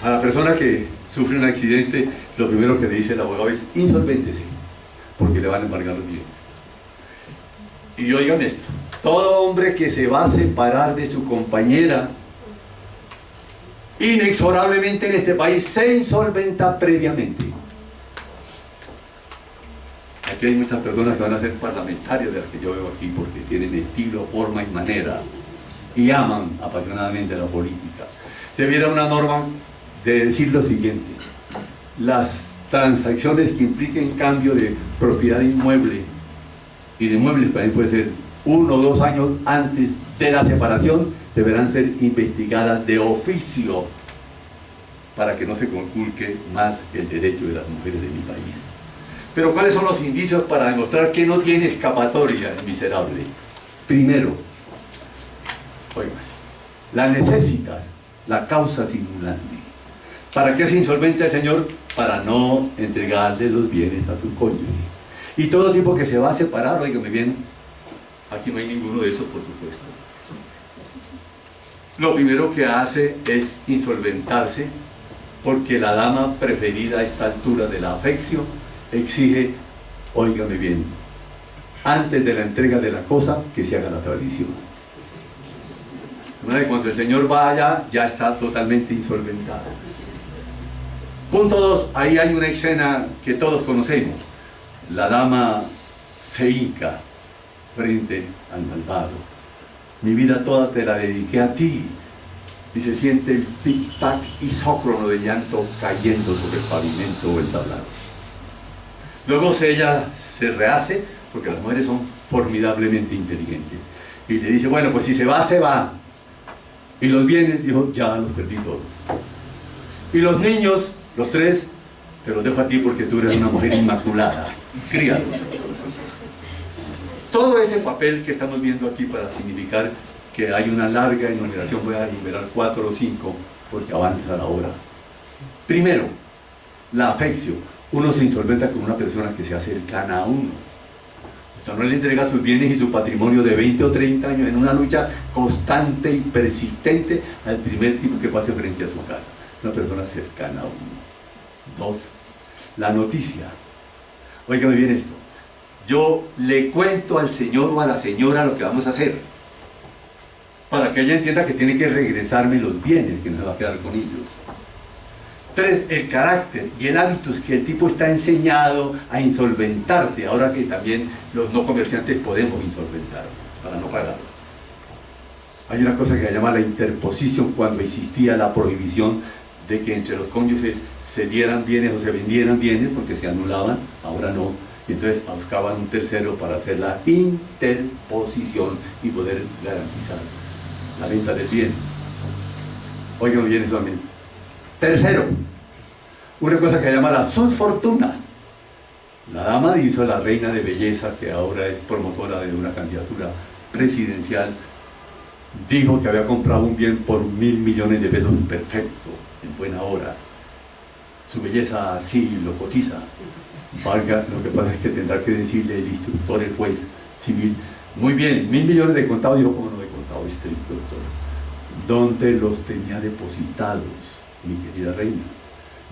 a la persona que sufre un accidente, lo primero que le dice el abogado es insolvéntese, porque le van a embargar los bienes. Y oigan esto, todo hombre que se va a separar de su compañera, inexorablemente en este país se insolventa previamente. Aquí hay muchas personas que van a ser parlamentarias de las que yo veo aquí porque tienen estilo, forma y manera y aman apasionadamente la política. Debiera una norma de decir lo siguiente: las transacciones que impliquen cambio de propiedad inmueble y de muebles también puede ser 1 o 2 años antes de la separación deberán ser investigadas de oficio para que no se conculque más el derecho de las mujeres de mi país. Pero ¿cuáles son los indicios para demostrar que no tiene escapatoria el miserable? Primero, oiga, la necesitas, la causa simulante. ¿Para qué es insolvente el señor? Para no entregarle los bienes a su cónyuge. Y todo tipo que se va a separar, óigame bien, aquí no hay ninguno de esos, por supuesto. Lo primero que hace es insolventarse, porque la dama preferida a esta altura de la afección exige, óigame bien, antes de la entrega de la cosa, que se haga la tradición. Cuando el señor vaya, ya está totalmente insolventado. Punto 2, ahí hay una escena que todos conocemos. La dama se hinca frente al malvado. Mi vida toda te la dediqué a ti. Y se siente el tic-tac isócrono de llanto cayendo sobre el pavimento o el tablado. Luego ella se rehace, porque las mujeres son formidablemente inteligentes. Y le dice, bueno, pues si se va, se va. Y los bienes, dijo, ya los perdí todos. Y los niños, los 3, te los dejo a ti porque tú eres una mujer inmaculada. Críalos. Todo ese papel que estamos viendo aquí para significar que hay una larga enumeración, voy a enumerar 4 o 5 porque avanza la hora. Primero, la afección. Uno se insolventa con una persona que sea cercana a uno. Usted no le entrega sus bienes y su patrimonio de 20 o 30 años en una lucha constante y persistente al primer tipo que pase frente a su casa. Una persona cercana a uno. 2, la noticia. Óigame bien esto. Yo le cuento al señor o a la señora lo que vamos a hacer, para que ella entienda que tiene que regresarme los bienes, que no se va a quedar con ellos. 3, el carácter y el hábitus que el tipo está enseñado a insolventarse, ahora que también los no comerciantes podemos insolventar para no pagar. Hay una cosa que se llama la interposición, cuando existía la prohibición de que entre los cónyuges se dieran bienes o se vendieran bienes porque se anulaban, ahora no. Y entonces buscaban un tercero para hacer la interposición y poder garantizar la venta del bien. Oigan bien eso también. Tercero, una cosa que se llama la susfortuna. La dama hizo la reina de belleza, que ahora es promotora de una candidatura presidencial, dijo que había comprado un bien por 1.000 millones de pesos, perfecto, en buena hora. Su belleza así lo cotiza. Valga, lo que pasa es que tendrá que decirle el instructor, el juez civil, muy bien, 1.000 millones de contado. Dijo, ¿cómo no de contado este instructor? ¿Dónde los tenía depositados, mi querida reina?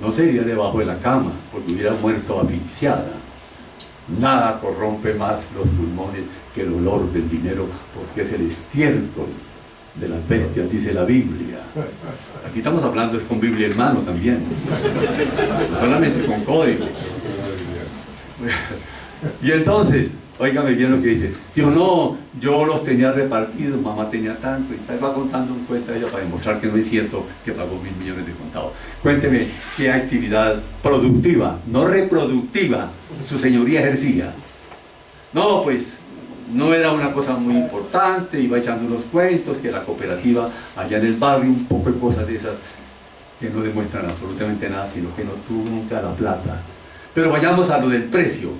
No sería debajo de la cama, porque hubiera muerto asfixiada. Nada corrompe más los pulmones que el olor del dinero, porque es el estiércol de las bestias, dice la Biblia. Aquí estamos hablando es con Biblia en mano también, no solamente con código. Y entonces, óigame bien lo que dice. Dijo, no, yo los tenía repartidos, mamá tenía tanto, y tal, va contando un cuento a ella para demostrar que no es cierto que pagó 1.000 millones de contado. Cuénteme qué actividad productiva, no reproductiva, su señoría ejercía. No, pues no era una cosa muy importante, iba echando unos cuentos, que la cooperativa allá en el barrio, un poco de cosas de esas que no demuestran absolutamente nada, sino que no tuvo nunca la plata. Pero vayamos a lo del precio.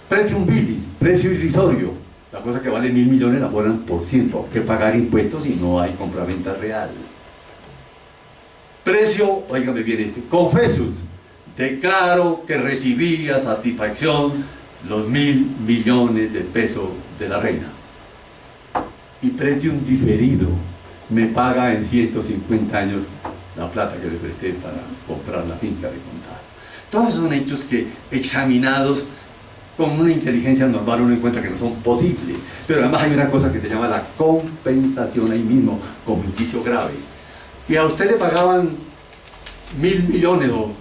Precio un bilis, precio irrisorio. La cosa que vale 1.000 millones la ponen por ciento. Hay que pagar impuestos y no hay compraventa real. Precio, óigame bien este, confesus. Declaro que recibí a satisfacción los 1.000 millones de pesos de la reina. Y precio un diferido. Me paga en 150 años la plata que le presté para comprar la finca de Contar. Todos son hechos que, examinados con una inteligencia normal, uno encuentra que no son posibles. Pero además hay una cosa que se llama la compensación ahí mismo, como indicio grave. Y a usted le pagaban 1.000 millones o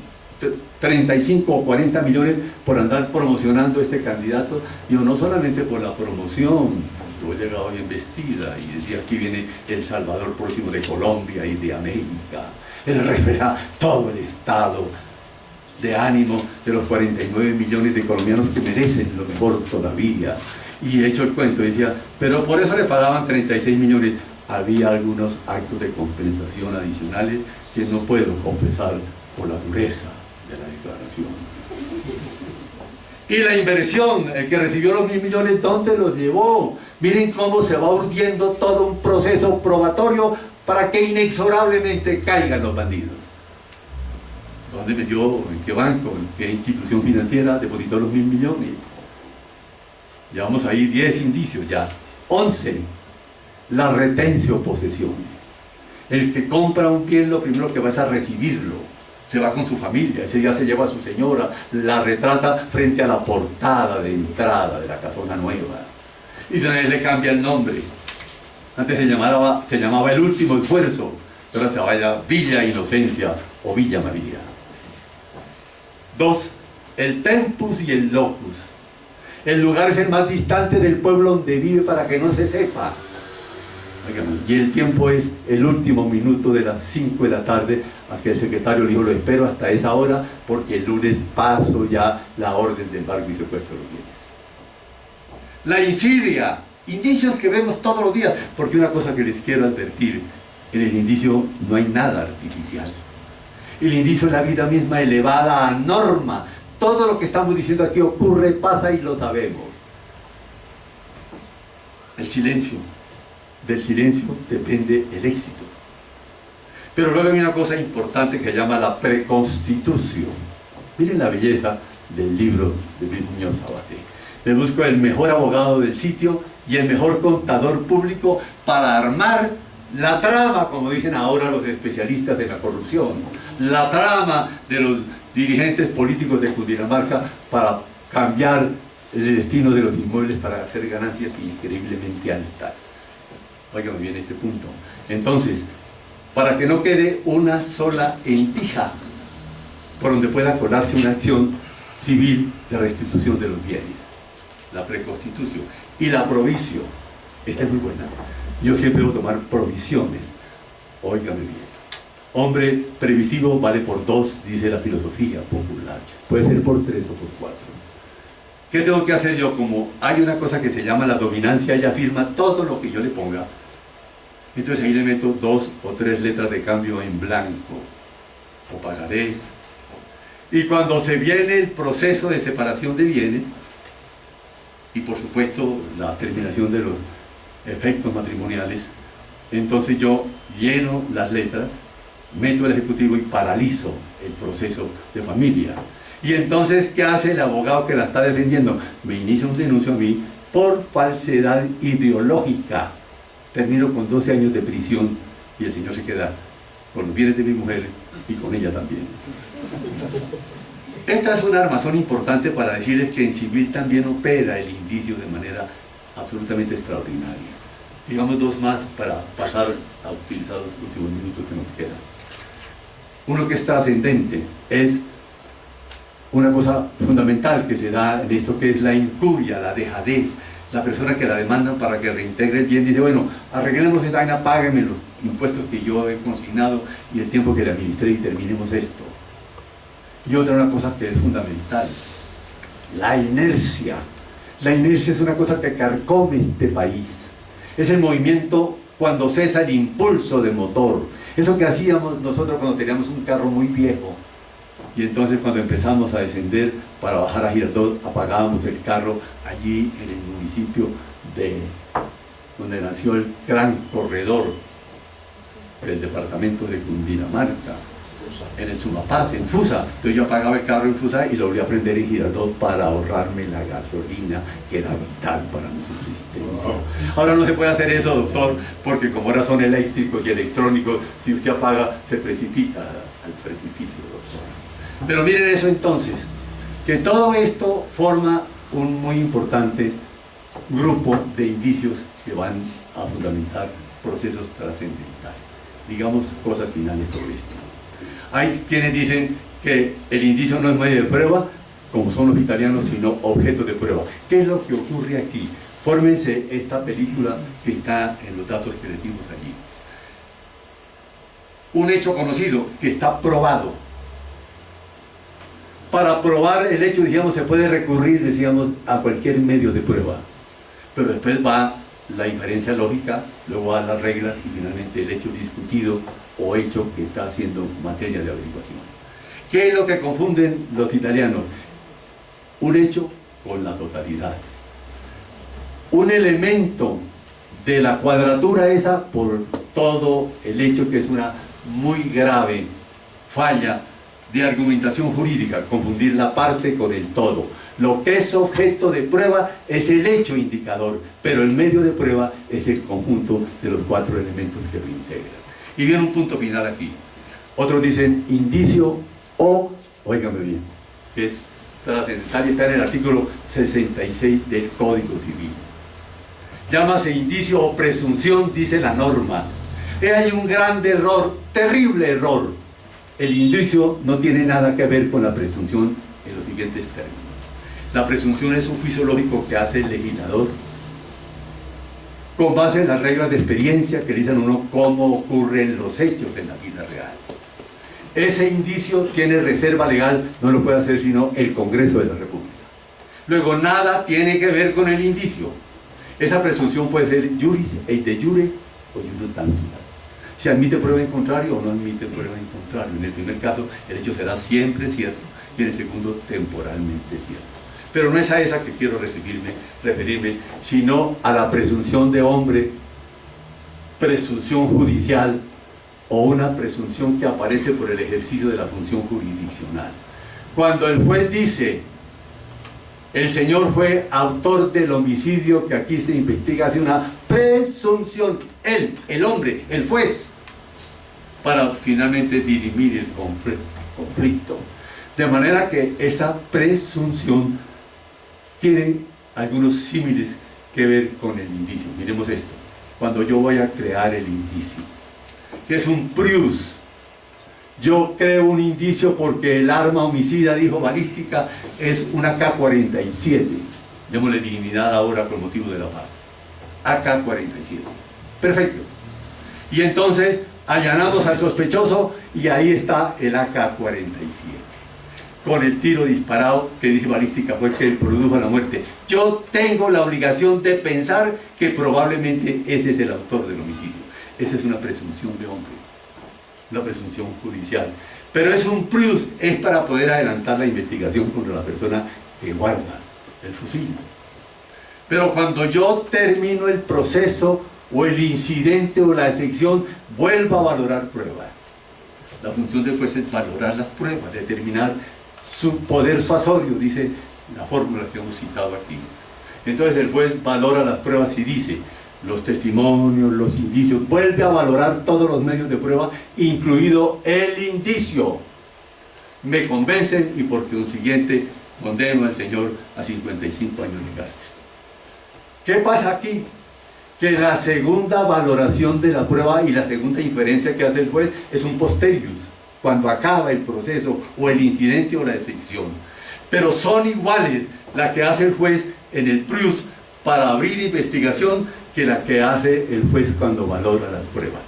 35 o 40 millones por andar promocionando este candidato. Digo, no solamente por la promoción, yo he llegado bien vestida y decía, aquí viene el Salvador próximo de Colombia y de América. Él refleja todo el estado de ánimo de los 49 millones de colombianos que merecen lo mejor todavía. Y he hecho el cuento, decía, pero por eso le pagaban 36 millones. Había algunos actos de compensación adicionales que no puedo confesar por la dureza de la declaración. Y la inversión, el que recibió los 1.000 millones, ¿dónde los llevó? Miren cómo se va urdiendo todo un proceso probatorio para que inexorablemente caigan los bandidos. ¿Dónde metió? ¿En qué banco? ¿En qué institución financiera depositó los 1.000 millones? Llevamos ahí 10 indicios ya. 11. La retencia o posesión. El que compra un bien, lo primero que va es a recibirlo. Se va con su familia, ese día se lleva a su señora, la retrata frente a la portada de entrada de la casona nueva. Y de una vez le cambia el nombre. Antes se llamaba El Último Esfuerzo, pero ahora se vaya Villa Inocencia o Villa María. 2. El tempus y el locus. El lugar es el más distante del pueblo donde vive para que no se sepa. Y el tiempo es el último minuto de las 5 de la tarde, a que el secretario le dijo: lo espero hasta esa hora, porque el lunes paso ya la orden de embargo y secuestro de los bienes. La insidia, indicios que vemos todos los días, porque una cosa que les quiero advertir: en el indicio no hay nada artificial. El indicio es la vida misma elevada a norma. Todo lo que estamos diciendo aquí ocurre, pasa y lo sabemos. El silencio. Del silencio depende el éxito. Pero luego hay una cosa importante que se llama la preconstitución. Miren la belleza del libro de Luis Muñoz Sabaté. Me busco el mejor abogado del sitio y el mejor contador público para armar la trama, como dicen ahora los especialistas de la corrupción, la trama de los dirigentes políticos de Cundinamarca para cambiar el destino de los inmuebles para hacer ganancias increíblemente altas. Oigan bien este punto. Entonces, para que no quede una sola entija por donde pueda colarse una acción civil de restitución de los bienes, la preconstitución y la provisio, esta es muy buena. Yo siempre debo tomar provisiones. Óigame bien. Hombre previsivo vale por 2, dice la filosofía popular. Puede ser por 3 o por 4. ¿Qué tengo que hacer yo? Como hay una cosa que se llama la dominancia, ella firma todo lo que yo le ponga. Entonces ahí le meto 2 o 3 letras de cambio en blanco, o pagarés. Y cuando se viene el proceso de separación de bienes, y por supuesto la terminación de los efectos matrimoniales, entonces yo lleno las letras, meto el ejecutivo y paralizo el proceso de familia. Y entonces, ¿qué hace el abogado que la está defendiendo? Me inicia un denuncio a mí por falsedad ideológica. Termino con 12 años de prisión y el señor se queda con los bienes de mi mujer y con ella también. Esta es una armazón importante para decirles que en civil también opera el indicio de manera absolutamente extraordinaria. Digamos 2 más para pasar a utilizar los últimos minutos que nos quedan. Uno que es trascendente es una cosa fundamental que se da en esto, que es la incuria, la dejadez. La persona que la demandan para que reintegre el bien dice: bueno, arreglemos esta vaina, páguenme los impuestos que yo he consignado y el tiempo que le administré y terminemos esto. Y otra una cosa que es fundamental: la inercia. La inercia es una cosa que carcome este país. Es el movimiento cuando cesa el impulso del motor. Eso que hacíamos nosotros cuando teníamos un carro muy viejo. Y entonces cuando empezamos a descender para bajar a Girardot, apagábamos el carro allí en el municipio de donde nació el gran corredor del departamento de Cundinamarca, en el Sumapaz, en Fusa. Entonces yo apagaba el carro en Fusa y lo volví a prender en Girardot para ahorrarme la gasolina, que era vital para mi subsistencia. Ahora no se puede hacer eso, doctor, porque como ahora son eléctricos y electrónicos, si usted apaga se precipita al precipicio, doctor. Pero miren eso entonces, que todo esto forma un muy importante grupo de indicios que van a fundamentar procesos trascendentales. Digamos cosas finales sobre esto. Hay quienes dicen que el indicio no es medio de prueba, como son los italianos, sino objeto de prueba. ¿Qué es lo que ocurre aquí? Fórmense esta película que está en los datos que les dimos allí. Un hecho conocido que está probado. Para probar el hecho, digamos, se puede recurrir, decíamos, a cualquier medio de prueba. Pero después va la inferencia lógica, luego van las reglas y finalmente el hecho discutido o hecho que está siendo materia de averiguación. ¿Qué es lo que confunden los italianos? Un hecho con la totalidad. Un elemento de la cuadratura esa, por todo el hecho que es una muy grave falla de argumentación jurídica, confundir la parte con el todo. Lo que es objeto de prueba es el hecho indicador, pero el medio de prueba es el conjunto de los 4 elementos que lo integran. Y viene un punto final aquí. Otros dicen indicio o, óigame bien, que es trascendental y está en el artículo 66 del Código Civil. Llámase indicio o presunción, dice la norma. Hay un gran error, terrible error. El indicio no tiene nada que ver con la presunción en los siguientes términos. La presunción es un juicio lógico que hace el legislador con base en las reglas de experiencia que le dicen a uno cómo ocurren los hechos en la vida real. Ese indicio tiene reserva legal, no lo puede hacer sino el Congreso de la República. Luego, nada tiene que ver con el indicio. Esa presunción puede ser juris et de jure o iure tantum. Si admite prueba en contrario o no admite prueba en contrario. En el primer caso, el hecho será siempre cierto y en el segundo, temporalmente cierto. Pero no es a esa que quiero referirme, sino a la presunción de hombre, presunción judicial o una presunción que aparece por el ejercicio de la función jurisdiccional. Cuando el juez dice, el señor fue autor del homicidio que aquí se investiga, hace una presunción, él, el hombre, el juez, para finalmente dirimir el conflicto. De manera que esa presunción tiene algunos símiles que ver con el indicio. Miremos esto. Cuando yo voy a crear el indicio, que es un prius, yo creo un indicio porque el arma homicida, dijo balística, es una AK-47. Démosle dignidad ahora por motivo de la paz. AK-47. Perfecto. Y entonces allanamos al sospechoso y ahí está el AK-47. Con el tiro disparado que dice balística fue que produjo la muerte. Yo tengo la obligación de pensar que probablemente ese es el autor del homicidio. Esa es una presunción de hombre, una presunción judicial. Pero es un prius, es para poder adelantar la investigación contra la persona que guarda el fusil. Pero cuando yo termino el proceso o el incidente o la excepción, vuelvo a valorar pruebas. La función del juez es valorar las pruebas, determinar su poder suasorio, dice la fórmula que hemos citado aquí. Entonces el juez valora las pruebas y dice, los testimonios, los indicios, vuelve a valorar todos los medios de prueba, incluido el indicio. Me convencen y por consiguiente condeno al señor a 55 años de cárcel. ¿Qué pasa aquí? Que la segunda valoración de la prueba y la segunda inferencia que hace el juez es un posterius, cuando acaba el proceso o el incidente o la excepción. Pero son iguales la que hace el juez en el prius para abrir investigación que la que hace el juez cuando valora las pruebas.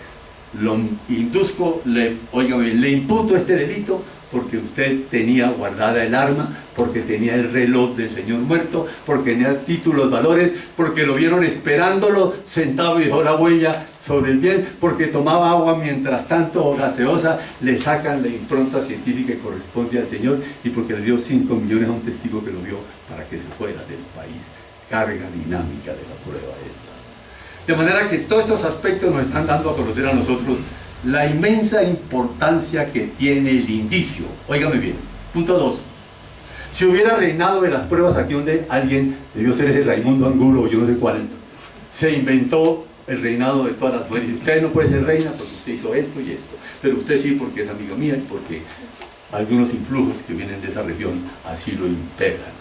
Lo induzco, le imputo este delito porque usted tenía guardada el arma, porque tenía el reloj del señor muerto, porque tenía títulos, valores, porque lo vieron esperándolo sentado y dejó la huella sobre el bien, porque tomaba agua mientras tanto gaseosa, le sacan la impronta científica que corresponde al señor y porque le dio 5 millones a un testigo que lo vio para que se fuera del país. Carga dinámica de la prueba esta. De manera que todos estos aspectos nos están dando a conocer a nosotros la inmensa importancia que tiene el indicio. Óigame bien. Punto 2. Si hubiera reinado de las pruebas aquí donde alguien, debió ser ese Raimundo Angulo o yo no sé cuál, se inventó el reinado de todas las mujeres. Usted no puede ser reina porque usted hizo esto y esto, pero usted sí porque es amiga mía y porque algunos influjos que vienen de esa región así lo integran.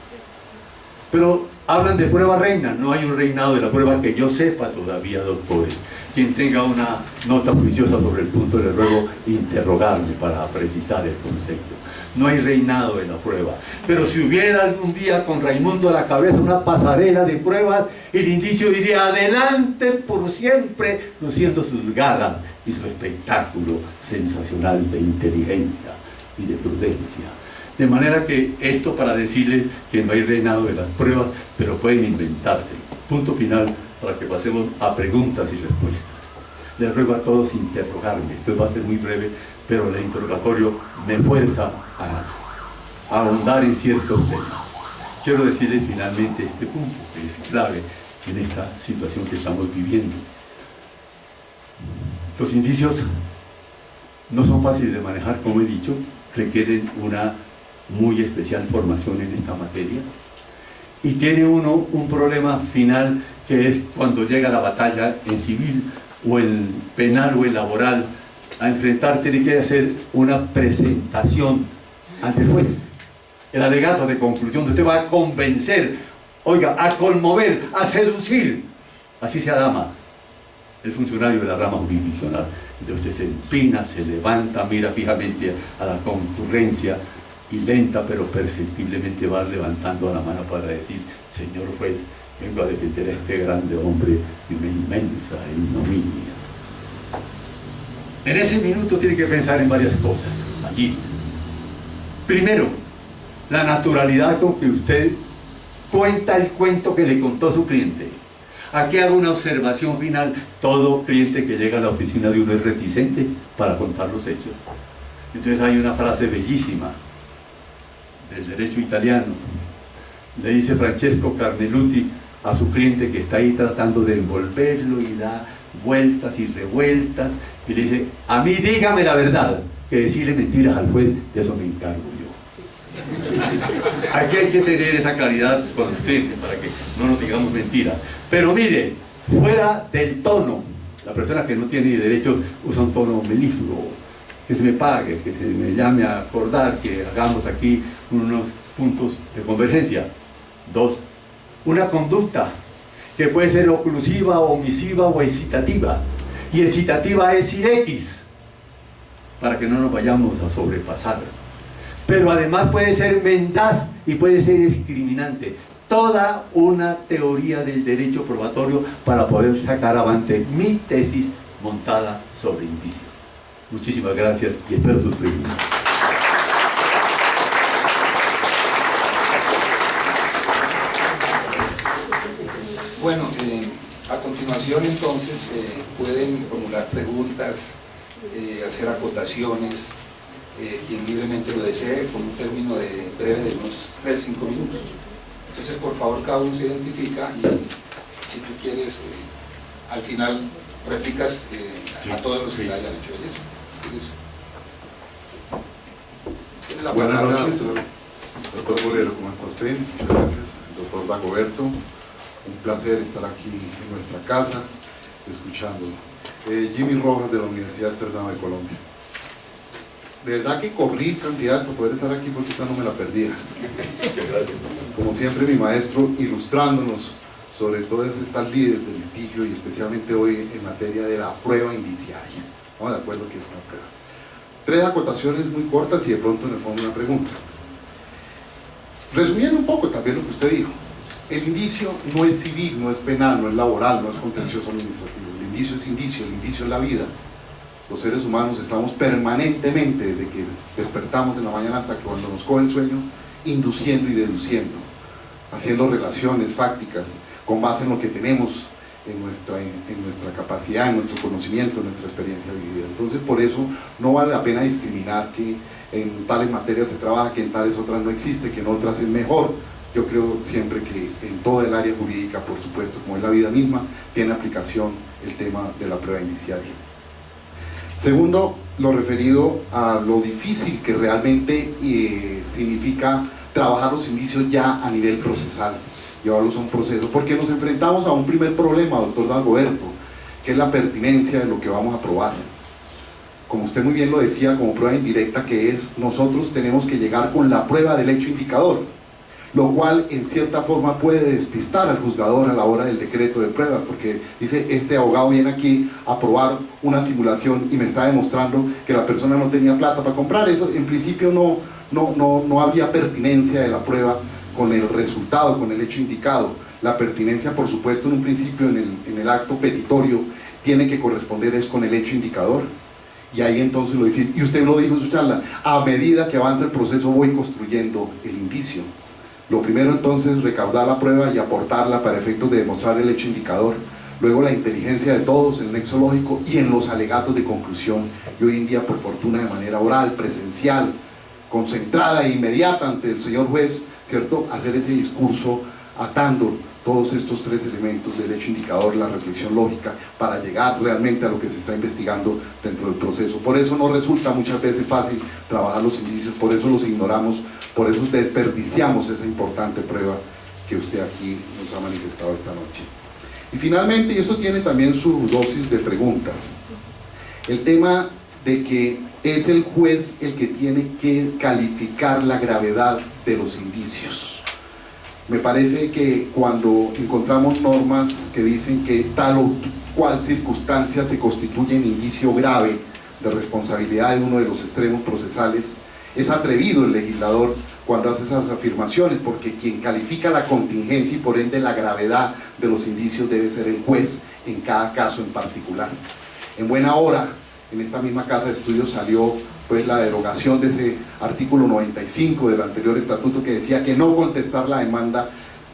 Pero hablan de prueba reina, no hay un reinado de la prueba que yo sepa todavía, doctores. Quien tenga una nota juiciosa sobre el punto, le ruego interrogarme para precisar el concepto. No hay reinado de la prueba. Pero si hubiera algún día con Raimundo a la cabeza una pasarela de pruebas, el indicio iría adelante por siempre, luciendo sus galas y su espectáculo sensacional de inteligencia y de prudencia. De manera que esto para decirles que no hay reinado de las pruebas, pero pueden inventarse. Punto final para que pasemos a preguntas y respuestas. Les ruego a todos interrogarme. Esto va a ser muy breve, pero el interrogatorio me fuerza a ahondar en ciertos temas. quiero decirles finalmente este punto, que es clave en esta situación que estamos viviendo. Los indicios no son fáciles de manejar, como he dicho, requieren una muy especial formación en esta materia, y tiene uno un problema final, que es cuando llega la batalla en civil o en penal o en laboral a enfrentar, tiene que hacer una presentación ante el juez, el alegato de conclusión, donde usted va a convencer, oiga, a conmover, a seducir, así sea dama, el funcionario de la rama jurisdiccional. Entonces usted se empina, se levanta, mira fijamente a la concurrencia y lenta pero perceptiblemente va levantando la mano para decir: señor juez, vengo a defender a este grande hombre de una inmensa ignominia. En ese minuto tiene que pensar en varias cosas allí. Primero, la naturalidad con que usted cuenta el cuento que le contó su cliente. Aquí hago una observación final: todo cliente que llega a la oficina de uno es reticente para contar los hechos. Entonces hay una frase bellísima del derecho italiano. Le dice Francesco Carneluti a su cliente, que está ahí tratando de envolverlo y da vueltas y revueltas, y le dice: a mí dígame la verdad, que decirle mentiras al juez, de eso me encargo yo. Aquí hay que tener esa claridad con los clientes para que no nos digamos mentiras. Pero mire, fuera del tono, la persona que no tiene derechos usa un tono melífluo: que se me pague, que se me llame a acordar, que hagamos aquí unos puntos de convergencia. Dos, una conducta que puede ser oclusiva, omisiva o excitativa. Y excitativa es sin X, para que no nos vayamos a sobrepasar. Pero además puede ser mendaz y puede ser discriminante. Toda una teoría del derecho probatorio para poder sacar avante mi tesis montada sobre indicios. Muchísimas gracias y espero sus preguntas. Bueno, a continuación entonces pueden formular preguntas, hacer acotaciones, quien libremente lo desee, con un término breve de unos 3-5 minutos. Entonces, por favor, cada uno se identifica y si tú quieres, al final replicas a todos los que le hayan hecho eso. Buenas noches, doctor Borero, ¿cómo está usted? Muchas gracias. Doctor Dagoberto, un placer estar aquí en nuestra casa, escuchándolo. Jimmy Rojas, de la Universidad Externado de Colombia. De verdad que corrí cantidad para poder estar aquí, porque esta no me la perdía. Muchas gracias. Como siempre, mi maestro ilustrándonos sobre todas estas líderes del litigio, y especialmente hoy en materia de la prueba indiciaria. Estamos de acuerdo que es una prueba. 3 acotaciones muy cortas y de pronto en el fondo una pregunta. Resumiendo un poco también lo que usted dijo, el indicio no es civil, no es penal, no es laboral, no es contencioso administrativo. El indicio es indicio, el indicio es la vida. Los seres humanos estamos permanentemente, desde que despertamos en la mañana hasta que cuando nos coge el sueño, induciendo y deduciendo, haciendo relaciones fácticas con base en lo que tenemos en nuestra capacidad, en nuestro conocimiento, en nuestra experiencia vivida. Entonces, por eso no vale la pena discriminar que en tales materias se trabaja, que en tales otras no existe, que en otras es mejor. Yo creo siempre que en toda el área jurídica, por supuesto, como es la vida misma, tiene aplicación el tema de la prueba indiciaria. Segundo, lo referido a lo difícil que realmente significa trabajar los indicios ya a nivel procesal, llevarlos a un proceso, porque nos enfrentamos a un primer problema, doctor Dagoberto, que es la pertinencia de lo que vamos a probar. Como usted muy bien lo decía, como prueba indirecta que es, nosotros tenemos que llegar con la prueba del hecho indicador, lo cual en cierta forma puede despistar al juzgador a la hora del decreto de pruebas, porque dice, este abogado viene aquí a probar una simulación y me está demostrando que la persona no tenía plata para comprar. Eso en principio no había pertinencia de la prueba con el resultado, con el hecho indicado. La pertinencia, por supuesto, en un principio en el acto petitorio tiene que corresponder es con el hecho indicador, y ahí entonces lo difícil, y usted lo dijo en su charla, a medida que avanza el proceso voy construyendo el indicio. Lo primero entonces, recaudar la prueba y aportarla para efectos de demostrar el hecho indicador. Luego la inteligencia de todos, el nexo lógico y en los alegatos de conclusión. Y hoy en día, por fortuna, de manera oral, presencial, concentrada e inmediata ante el señor juez, ¿cierto?, hacer ese discurso atando todos estos tres elementos del hecho indicador, la reflexión lógica, para llegar realmente a lo que se está investigando dentro del proceso. Por eso no resulta muchas veces fácil trabajar los indicios, por eso los ignoramos, por eso desperdiciamos esa importante prueba que usted aquí nos ha manifestado esta noche. Y finalmente, y esto tiene también su dosis de pregunta, el tema de que es el juez el que tiene que calificar la gravedad de los indicios. Me parece que cuando encontramos normas que dicen que tal o cual circunstancia se constituye en indicio grave de responsabilidad de uno de los extremos procesales, es atrevido el legislador cuando hace esas afirmaciones, porque quien califica la contingencia y por ende la gravedad de los indicios debe ser el juez en cada caso en particular. En buena hora, en esta misma casa de estudios salió pues la derogación de ese artículo 95 del anterior estatuto que decía que no contestar la demanda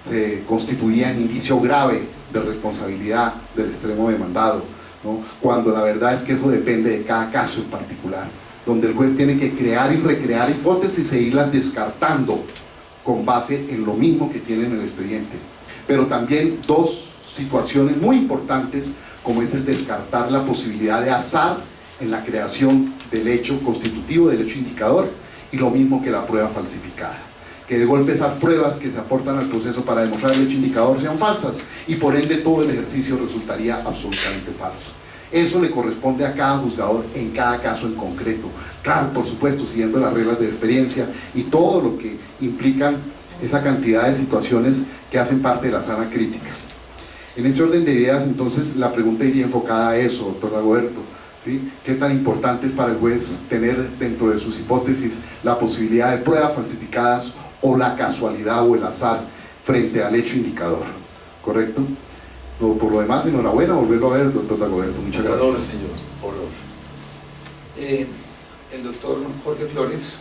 se constituía en indicio grave de responsabilidad del extremo demandado, ¿no?, cuando la verdad es que eso depende de cada caso en particular, donde el juez tiene que crear y recrear hipótesis e irlas descartando con base en lo mismo que tiene en el expediente. Pero también dos situaciones muy importantes, como es el descartar la posibilidad de azar en la creación del hecho constitutivo, del hecho indicador, y lo mismo que la prueba falsificada, que de golpe esas pruebas que se aportan al proceso para demostrar el hecho indicador sean falsas, y por ende todo el ejercicio resultaría absolutamente falso. Eso le corresponde a cada juzgador en cada caso en concreto, claro, por supuesto, siguiendo las reglas de la experiencia y todo lo que implican esa cantidad de situaciones que hacen parte de la sana crítica. En ese orden de ideas, entonces, la pregunta iría enfocada a eso, doctor Dagoberto, ¿sí? ¿Qué tan importante es para el juez tener dentro de sus hipótesis la posibilidad de pruebas falsificadas o la casualidad o el azar frente al hecho indicador? ¿Correcto? Por lo demás, enhorabuena, volverlo a ver, doctor Dagoberto. Muchas gracias. Honor, señor, honor. El doctor Jorge Flores.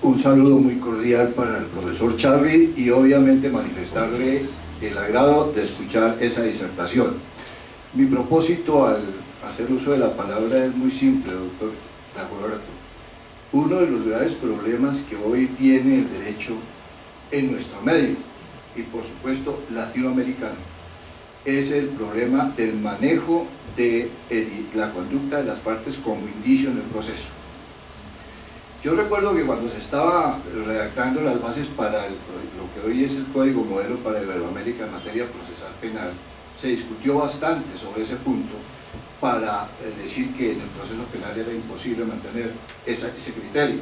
Un saludo muy cordial para el profesor Charri y obviamente manifestarle el agrado de escuchar esa disertación. Mi propósito al hacer uso de la palabra es muy simple, doctor Dagoberto. Uno de los graves problemas que hoy tiene el derecho en nuestro medio, y por supuesto latinoamericano, es el problema del manejo de la conducta de las partes como indicio en el proceso. Yo recuerdo que cuando se estaba redactando las bases para lo que hoy es el Código Modelo para Iberoamérica en materia procesal penal, se discutió bastante sobre ese punto para decir que en el proceso penal era imposible mantener ese criterio.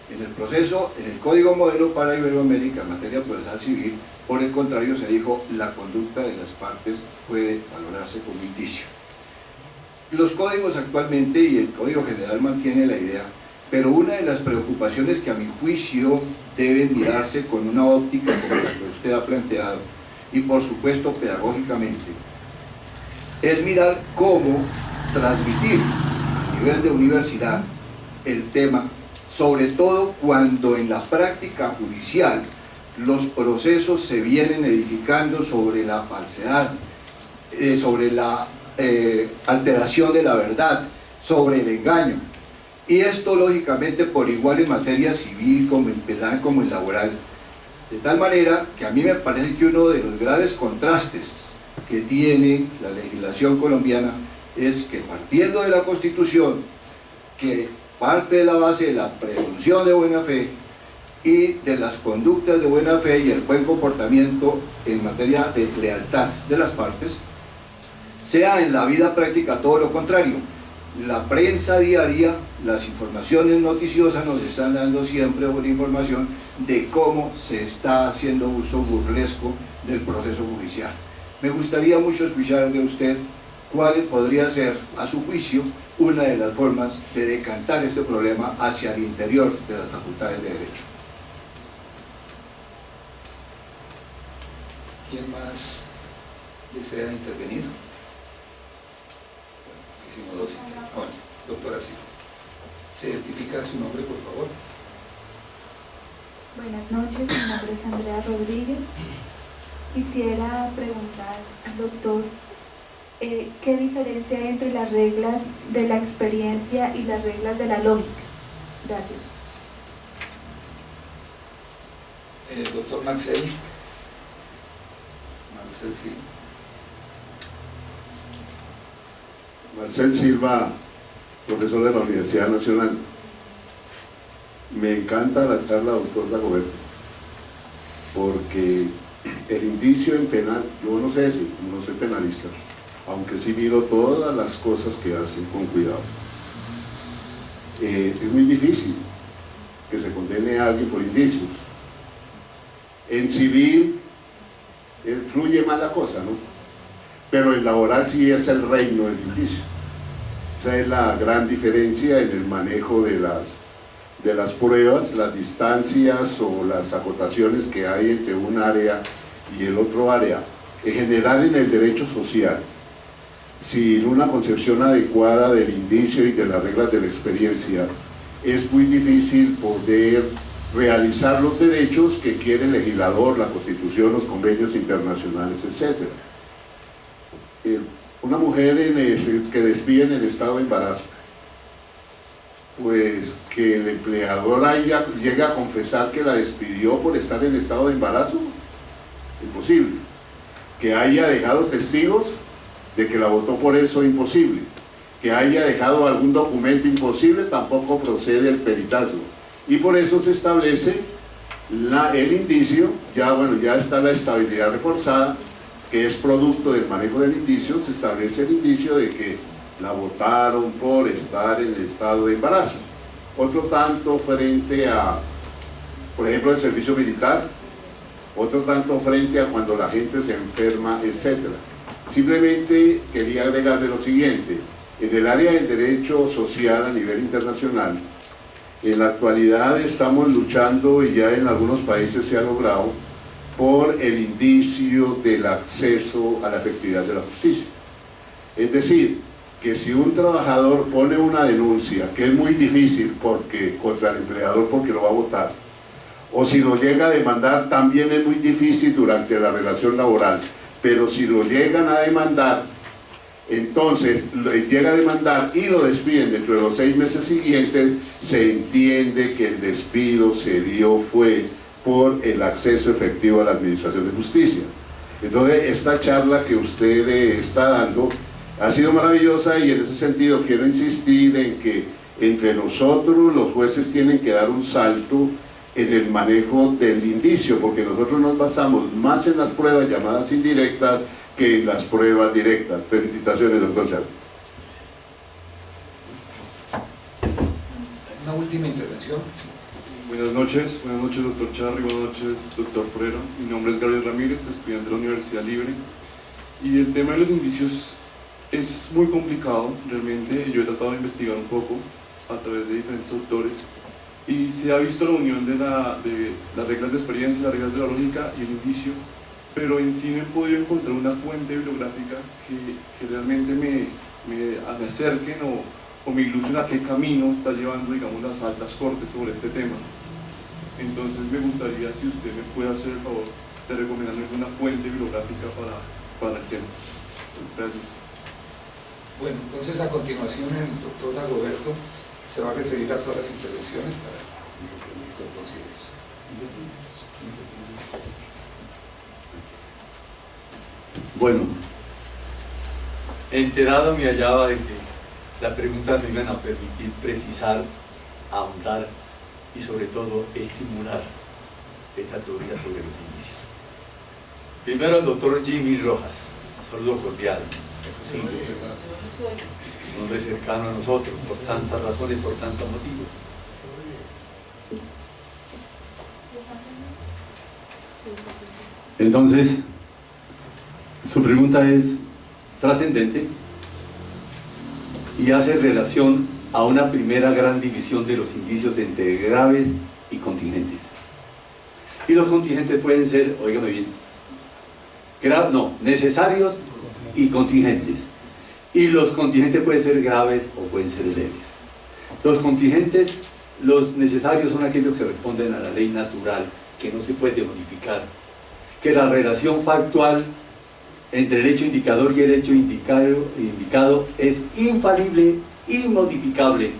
En el Código Modelo para Iberoamérica en materia procesal civil, por el contrario, se dijo la conducta de las partes puede valorarse como indicio. Los códigos actualmente y el Código General mantiene la idea, pero una de las preocupaciones que a mi juicio deben mirarse con una óptica como la que usted ha planteado, y por supuesto pedagógicamente, es mirar cómo transmitir a nivel de universidad el tema, sobre todo cuando en la práctica judicial los procesos se vienen edificando sobre la falsedad, sobre la alteración de la verdad, sobre el engaño. Y esto lógicamente por igual en materia civil como en penal como en laboral. De tal manera que a mí me parece que uno de los graves contrastes que tiene la legislación colombiana es que, partiendo de la Constitución, que parte de la base de la presunción de buena fe y de las conductas de buena fe y el buen comportamiento en materia de lealtad de las partes, sea en la vida práctica todo lo contrario. La prensa diaria, las informaciones noticiosas nos están dando siempre una información de cómo se está haciendo uso burlesco del proceso judicial. Me gustaría mucho escuchar de usted cuál podría ser, a su juicio, una de las formas de decantar este problema hacia el interior de las facultades de Derecho. ¿Quién más desea intervenir? Bueno, doctora, sí. ¿Se identifica su nombre, por favor? Buenas noches, mi nombre es Andrea Rodríguez. Quisiera preguntar al doctor ¿qué diferencia hay entre las reglas de la experiencia y las reglas de la lógica? Gracias. Doctor Marcel. Marcel, sí. Marcel Silva, profesor de la Universidad Nacional. Me encanta la charla, doctor Dagoberto, porque el indicio en penal, yo no sé si, no soy penalista, aunque sí miro todas las cosas que hacen con cuidado. Es muy difícil que se condene a alguien por indicios. En civil fluye más la cosa, ¿no? Pero en laboral sí es el reino del indicio. Esa es la gran diferencia en el manejo de las pruebas, las distancias o las acotaciones que hay entre un área y el otro área. En general, en el derecho social, sin una concepción adecuada del indicio y de las reglas de la experiencia, es muy difícil poder realizar los derechos que quiere el legislador, la Constitución, los convenios internacionales, etc. Una mujer que despiden en estado de embarazo, pues que el empleador llegue a confesar que la despidió por estar en estado de embarazo, imposible. Que haya dejado testigos de que la votó por eso, imposible. Que haya dejado algún documento, imposible, tampoco procede el peritazo. Y por eso se establece el indicio, ya está la estabilidad reforzada, que es producto del manejo del indicio. Se establece el indicio de que la votaron por estar en el estado de embarazo. Otro tanto frente a, por ejemplo, el servicio militar, otro tanto frente a cuando la gente se enferma, etc. Simplemente quería agregarle lo siguiente: en el área del derecho social a nivel internacional, en la actualidad estamos luchando, y ya en algunos países se ha logrado, por el indicio del acceso a la efectividad de la justicia. Es decir, que si un trabajador pone una denuncia, que es muy difícil contra el empleador porque lo va a votar, o si lo llega a demandar, también es muy difícil durante la relación laboral, pero si lo llegan a demandar, entonces llega a demandar y lo despiden dentro de los 6 meses siguientes, se entiende que el despido se dio fue por el acceso efectivo a la administración de justicia. Entonces, esta charla que usted está dando ha sido maravillosa, y en ese sentido quiero insistir en que entre nosotros los jueces tienen que dar un salto en el manejo del indicio, porque nosotros nos basamos más en las pruebas llamadas indirectas que en las pruebas directas. Felicitaciones, doctor Chávez. Una última intervención. Buenas noches, doctor Charri, buenas noches, doctor Forero. Mi nombre es Gabriel Ramírez, estudiante de la Universidad Libre, y el tema de los indicios es muy complicado. Realmente yo he tratado de investigar un poco a través de diferentes autores, y se ha visto la unión de las reglas de experiencia, las reglas de la lógica y el indicio, pero en sí no he podido encontrar una fuente bibliográfica que realmente me acerquen o me ilusiona a qué camino está llevando, digamos, las altas cortes sobre este tema. Entonces me gustaría si usted me puede hacer el favor de recomendarme una fuente bibliográfica para el tema. Gracias. Bueno, entonces a continuación el doctor Dagoberto se va a referir a todas las intervenciones para que lo consideres. Bueno, enterado me hallaba de que las preguntas me iban a permitir precisar, ahondar y sobre todo estimular esta teoría sobre los indicios. Primero, el doctor Jimmy Rojas, saludo cordial, un hombre cercano a nosotros por tantas razones, por tantos motivos. Entonces, su pregunta es trascendente y hace relación a una primera gran división de los indicios entre graves y contingentes. Y los contingentes pueden ser, óigame bien, necesarios y contingentes. Y los contingentes pueden ser graves o pueden ser leves. Los contingentes, los necesarios son aquellos que responden a la ley natural, que no se puede modificar, que la relación factual entre el hecho indicador y el hecho indicado es infalible, inmodificable,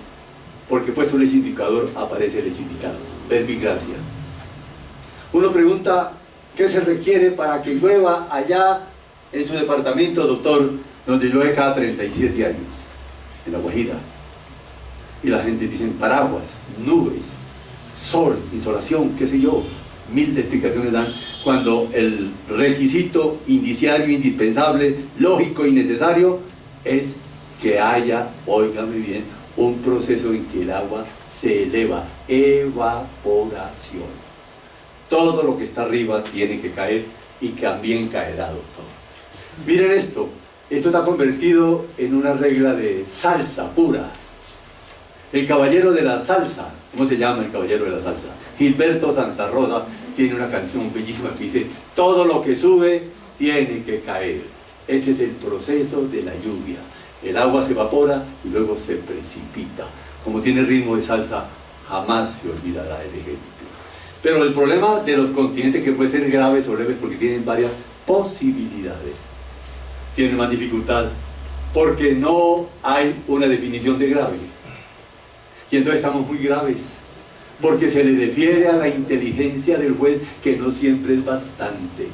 porque puesto el hecho indicador aparece el hecho indicado. Verbigracia. Uno pregunta, ¿qué se requiere para que llueva allá en su departamento, doctor, donde llueve cada 37 años, en La Guajira? Y la gente dice paraguas, nubes, sol, insolación, qué sé yo, mil de explicaciones dan, cuando el requisito indiciario, indispensable, lógico y necesario es que haya, óigame bien, un proceso en que el agua se eleva, evaporación. Todo lo que está arriba tiene que caer y también caerá, doctor. Miren esto está convertido en una regla de salsa pura. El caballero de la salsa, ¿cómo se llama el caballero de la salsa? Gilberto Santa Rosa tiene una canción bellísima que dice: todo lo que sube tiene que caer. Ese es el proceso de la lluvia. El agua se evapora y luego se precipita. Como tiene ritmo de salsa, jamás se olvidará el ejemplo. Pero el problema de los continentes, que puede ser graves o leves porque tienen varias posibilidades, tienen más dificultad porque no hay una definición de grave. Y entonces estamos muy graves, porque se le defiere a la inteligencia del juez, que no siempre es bastante,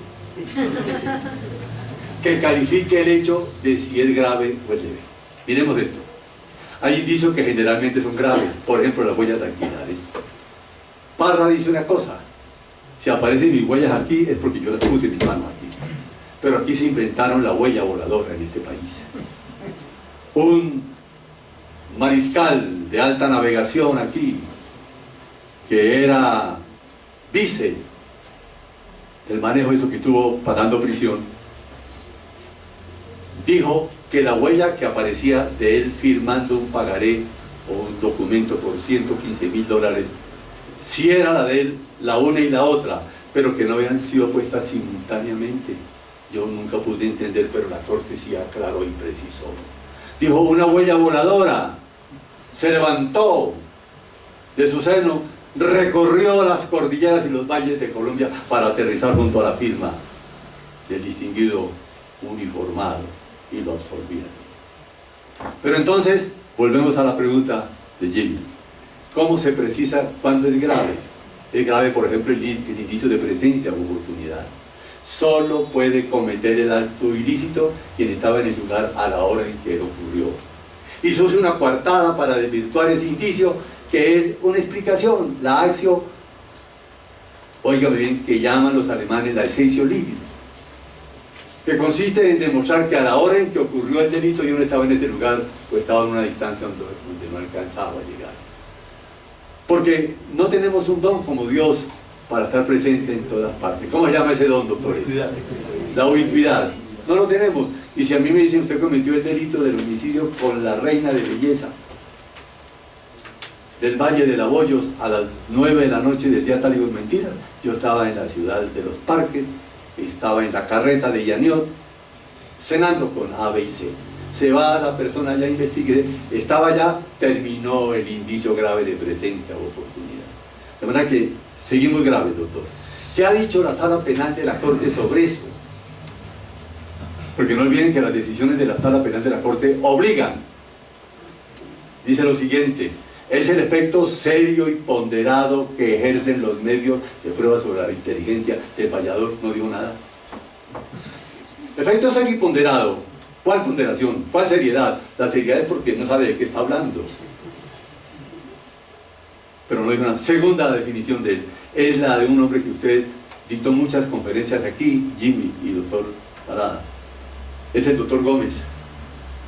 que califique el hecho de si es grave o es leve. Miremos esto. Hay indicios que generalmente son graves, por ejemplo las huellas dactilares. Parra dice una cosa: si aparecen mis huellas aquí es porque yo las puse mis manos aquí. Pero aquí se inventaron la huella voladora en este país. Un mariscal de alta navegación aquí, que era vice el manejo de eso que tuvo pagando prisión, dijo que la huella que aparecía de él firmando un pagaré o un documento por $115.000, sí era la de él, la una y la otra, pero que no habían sido puestas simultáneamente. Yo nunca pude entender, pero la corte sí aclaró y precisó. Dijo: una huella voladora se levantó de su seno, recorrió las cordilleras y los valles de Colombia para aterrizar junto a la firma del distinguido uniformado, y lo absorbieron. Pero entonces, volvemos a la pregunta de Jimmy: ¿cómo se precisa cuándo es grave? Es grave, por ejemplo, el indicio de presencia o oportunidad. Solo puede cometer el acto ilícito quien estaba en el lugar a la hora en que ocurrió. Y se usa una coartada para desvirtuar ese indicio, que es una explicación, la actio, óigame bien, que llaman los alemanes la excessio libidine, que consiste en demostrar que a la hora en que ocurrió el delito yo no estaba en ese lugar o estaba en una distancia donde no alcanzaba a llegar. Porque no tenemos un don como Dios para estar presente en todas partes. ¿Cómo se llama ese don, doctores? La ubicuidad. No lo tenemos. Y si a mí me dicen: usted cometió el delito del homicidio con la reina de belleza del Valle de Laboyos a las 9 de la noche del día tal, digo: mentira. Yo estaba en la ciudad de los Parques, estaba en la carreta de Yaniot, cenando con A, B y C. Se va la persona, ya investigué, estaba allá, terminó el indicio grave de presencia o oportunidad. De manera que seguimos graves, doctor. ¿Qué ha dicho la Sala Penal de la Corte sobre eso? Porque no olviden que las decisiones de la Sala Penal de la Corte obligan. Dice lo siguiente: es el efecto serio y ponderado que ejercen los medios de prueba sobre la inteligencia del fallador. No digo nada. Efecto serio y ponderado. ¿Cuál ponderación? ¿Cuál seriedad? La seriedad es porque no sabe de qué está hablando. Pero no digo una segunda definición de él. Es la de un hombre que ustedes dictó muchas conferencias aquí, Jimmy y doctor Parada. Es el doctor Gómez.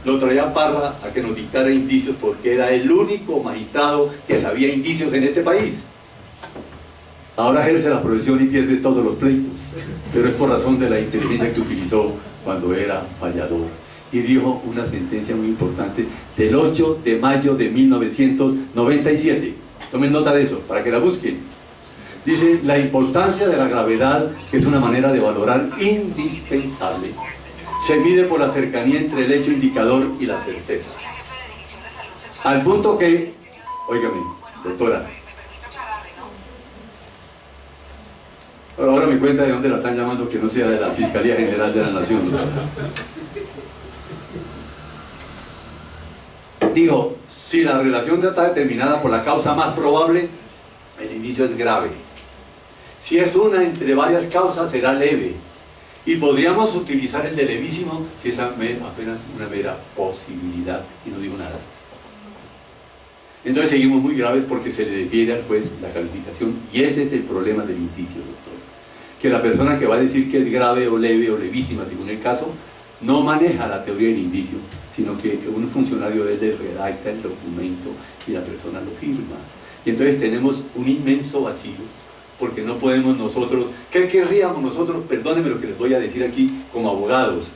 Lo traía Parra a que nos dictara indicios porque era el único magistrado que sabía indicios en este país. Ahora ejerce la profesión y pierde todos los pleitos, pero es por razón de la inteligencia que utilizó cuando era fallador. Y dijo una sentencia muy importante del 8 de mayo de 1997. Tomen nota de eso, para que la busquen. Dice: la importancia de la gravedad, que es una manera de valorar indispensable, se mide por la cercanía entre el hecho indicador y la certeza. Al punto que, óigame, doctora, Pero ahora me cuenta de dónde la están llamando, que no sea de la Fiscalía General de la Nación, doctora. Dijo, si la relación está determinada por la causa más probable, el indicio es grave. Si es una entre varias causas, será leve. Y podríamos utilizar el de levísimo si es apenas una mera posibilidad, y no digo nada. Entonces seguimos muy graves porque se le defiere al juez la calificación, y ese es el problema del indicio, doctor. Que la persona que va a decir que es grave o leve o levísima, según el caso, no maneja la teoría del indicio, sino que un funcionario de él le redacta el documento y la persona lo firma. Y entonces tenemos un inmenso vacío, porque no podemos nosotros, ¿qué querríamos nosotros? Perdónenme lo que les voy a decir aquí como abogados,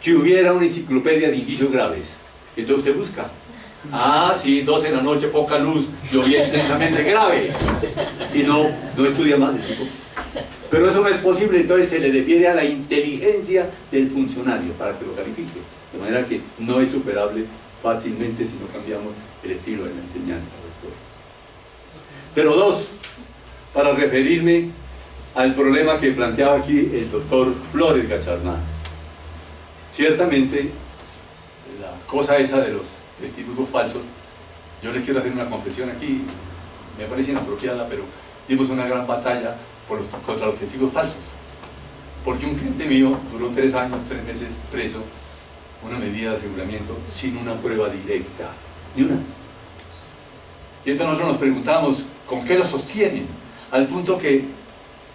que hubiera una enciclopedia de indicios graves. Entonces usted busca, sí, 12 de la noche, poca luz, llovía intensamente grave, y no estudia más de eso. Pero eso no es posible, entonces se le defiere a la inteligencia del funcionario para que lo califique, de manera que no es superable fácilmente si no cambiamos el estilo de la enseñanza, doctor. Pero dos, para referirme al problema que planteaba aquí el doctor Flores Gacharná. Ciertamente, la cosa esa de los testigos falsos, yo les quiero hacer una confesión aquí, me parece inapropiada, pero dimos una gran batalla contra los testigos falsos, porque un cliente mío duró 3 años, 3 meses preso, una medida de aseguramiento sin una prueba directa, ni una. Y entonces nosotros nos preguntamos, ¿con qué lo sostienen? Al punto que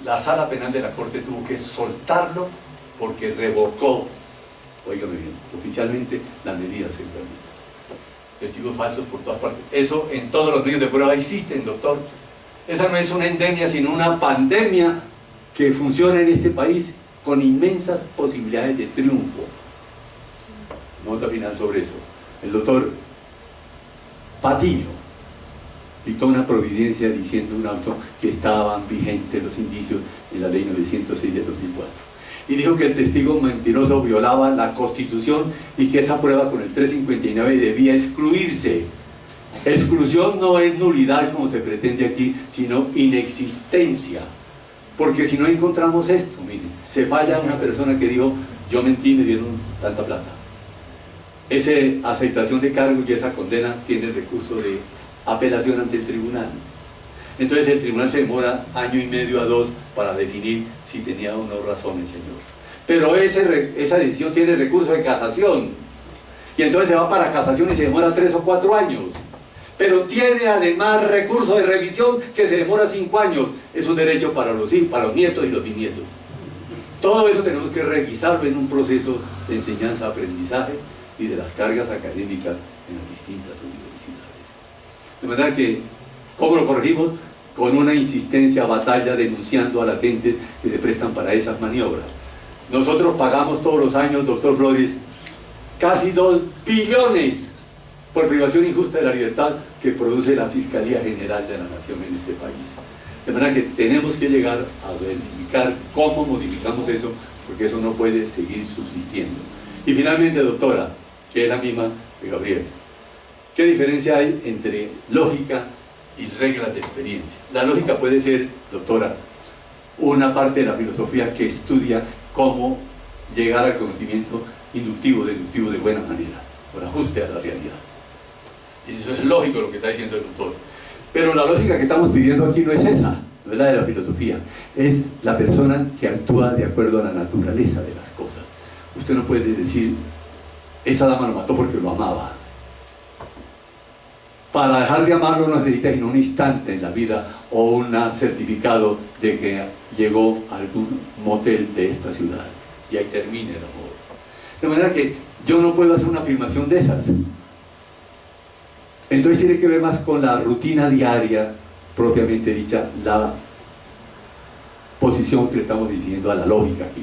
la sala penal de la corte tuvo que soltarlo porque revocó, óigame bien, oficialmente la medida de aseguramiento. Testigos falsos por todas partes. Eso en todos los medios de prueba existen, doctor. Esa no es una endemia, sino una pandemia que funciona en este país con inmensas posibilidades de triunfo. Nota final sobre eso. El doctor Patiño dictó una providencia diciendo un auto que estaban vigentes los indicios en la ley 906 de 2004. Y dijo que el testigo mentiroso violaba la Constitución y que esa prueba con el 359 debía excluirse. Exclusión no es nulidad como se pretende aquí, sino inexistencia. Porque si no encontramos esto, miren, se falla una persona que dijo, yo mentí y me dieron tanta plata. Esa aceptación de cargo y esa condena tiene recurso de apelación ante el tribunal. Entonces el tribunal se demora 1 año y medio a 2 para definir si tenía o no razón el señor. Pero esa decisión tiene recurso de casación. Y entonces se va para casación y se demora 3 o 4 años. Pero tiene además recurso de revisión que se demora 5 años. Es un derecho para los hijos, para los nietos y los bisnietos. Todo eso tenemos que revisarlo en un proceso de enseñanza-aprendizaje y de las cargas académicas en las distintas universidades. De manera que, ¿cómo lo corregimos? Con una insistencia, batalla, denunciando a la gente que se prestan para esas maniobras. Nosotros pagamos todos los años, doctor Flores, casi 2 billones por privación injusta de la libertad que produce la Fiscalía General de la Nación en este país. De manera que tenemos que llegar a verificar cómo modificamos eso, porque eso no puede seguir subsistiendo. Y finalmente, doctora, que es la misma de Gabriel, ¿qué diferencia hay entre lógica y reglas de experiencia? La lógica puede ser, doctora, una parte de la filosofía que estudia cómo llegar al conocimiento inductivo, deductivo de buena manera, por ajuste a la realidad. Y eso es lógico lo que está diciendo el doctor. Pero la lógica que estamos pidiendo aquí no es esa, no es la de la filosofía, es la persona que actúa de acuerdo a la naturaleza de las cosas. Usted no puede decir, esa dama lo mató porque lo amaba. Para dejar de amarlo no necesita sino un instante en la vida o un certificado de que llegó a algún motel de esta ciudad y ahí termina el amor. De manera que yo no puedo hacer una afirmación de esas. Entonces tiene que ver más con la rutina diaria propiamente dicha, la posición que le estamos diciendo a la lógica aquí.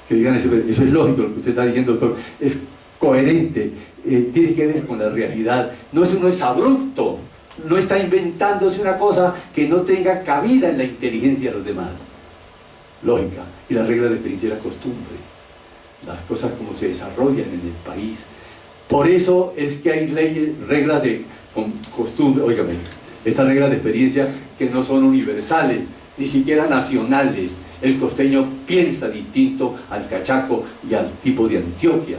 Que digan, eso es lógico lo que usted está diciendo, doctor, es coherente, tiene que ver con la realidad, no es abrupto, no está inventándose una cosa que no tenga cabida en la inteligencia de los demás. Lógica, y la regla de experiencia y la costumbre, las cosas como se desarrollan en el país. Por eso es que hay leyes, reglas de costumbre, óigame, estas reglas de experiencia que no son universales, ni siquiera nacionales, El costeño piensa distinto al cachaco y al tipo de Antioquia.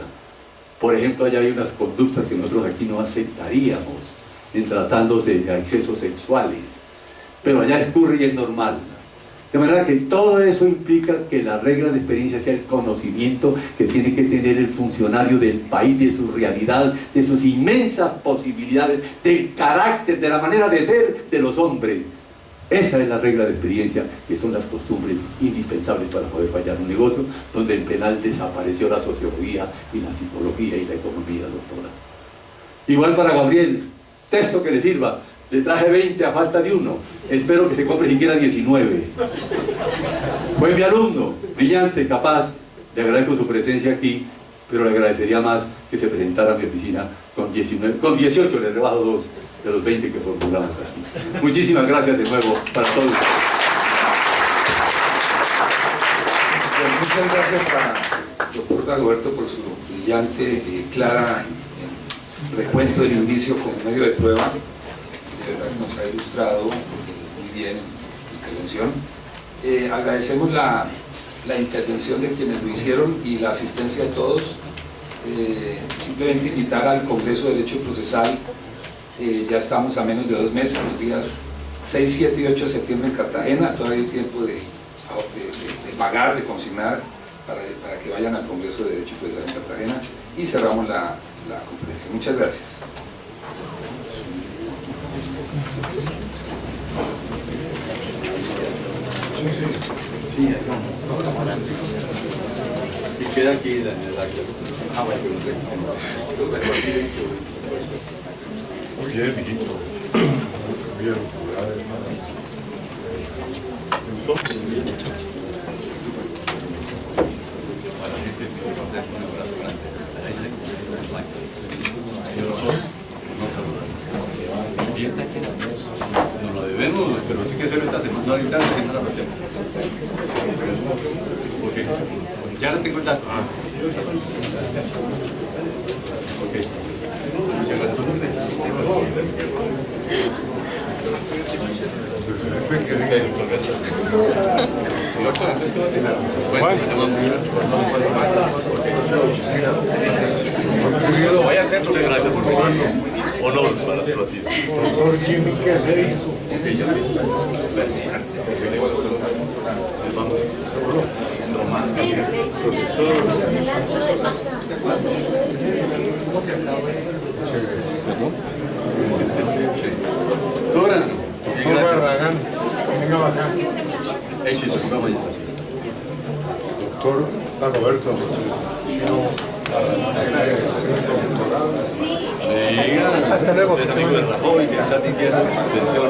Por ejemplo, allá hay unas conductas que nosotros aquí no aceptaríamos en tratándose de excesos sexuales, pero allá escurre y es normal. De manera que todo eso implica que la regla de experiencia sea el conocimiento que tiene que tener el funcionario del país, de su realidad, de sus inmensas posibilidades, del carácter, de la manera de ser de los hombres. Esa es la regla de experiencia, que son las costumbres indispensables para poder fallar un negocio, donde en penal desapareció la sociología y la psicología y la economía, doctora. Igual para Gabriel, texto que le sirva. Le traje 20 a falta de uno. Espero que se compre siquiera 19. Fue mi alumno, brillante, capaz. Le agradezco su presencia aquí, pero le agradecería más que se presentara a mi oficina con 19. Con 18 le rebajo 2 de los 20 que formulamos aquí. Muchísimas gracias de nuevo para todos. Muchas gracias al doctor Dagoberto por su brillante y clara recuento del indicio como medio de prueba. De verdad que nos ha ilustrado muy bien la intervención. Agradecemos la intervención de quienes lo hicieron y la asistencia de todos. Simplemente invitar al Congreso de Derecho Procesal. Ya estamos a menos de 2 meses, los días 6, 7 y 8 de septiembre en Cartagena. Todavía hay tiempo de pagar, de consignar para que vayan al Congreso de Derecho Procesal en Cartagena, y cerramos la conferencia. Muchas gracias. Y queda aquí la Muy bien, mijito. Muy bien, no lo debemos, pero sí que hacerlo esta semana, ahorita la semana pasada. Okay. Ya no tengo el dato. Ok. Muchas gracias. vaya a ser. Muchas gracias por venir. Honor para tu así. Doctor Jimmy, ¿qué se hizo? Vamos. Román. Doctora. Doctor Barragán, venga acá. Éxito, Doctor Dagoberto, hasta luego. Es amigo de Rajoy, que está sintiendo versión.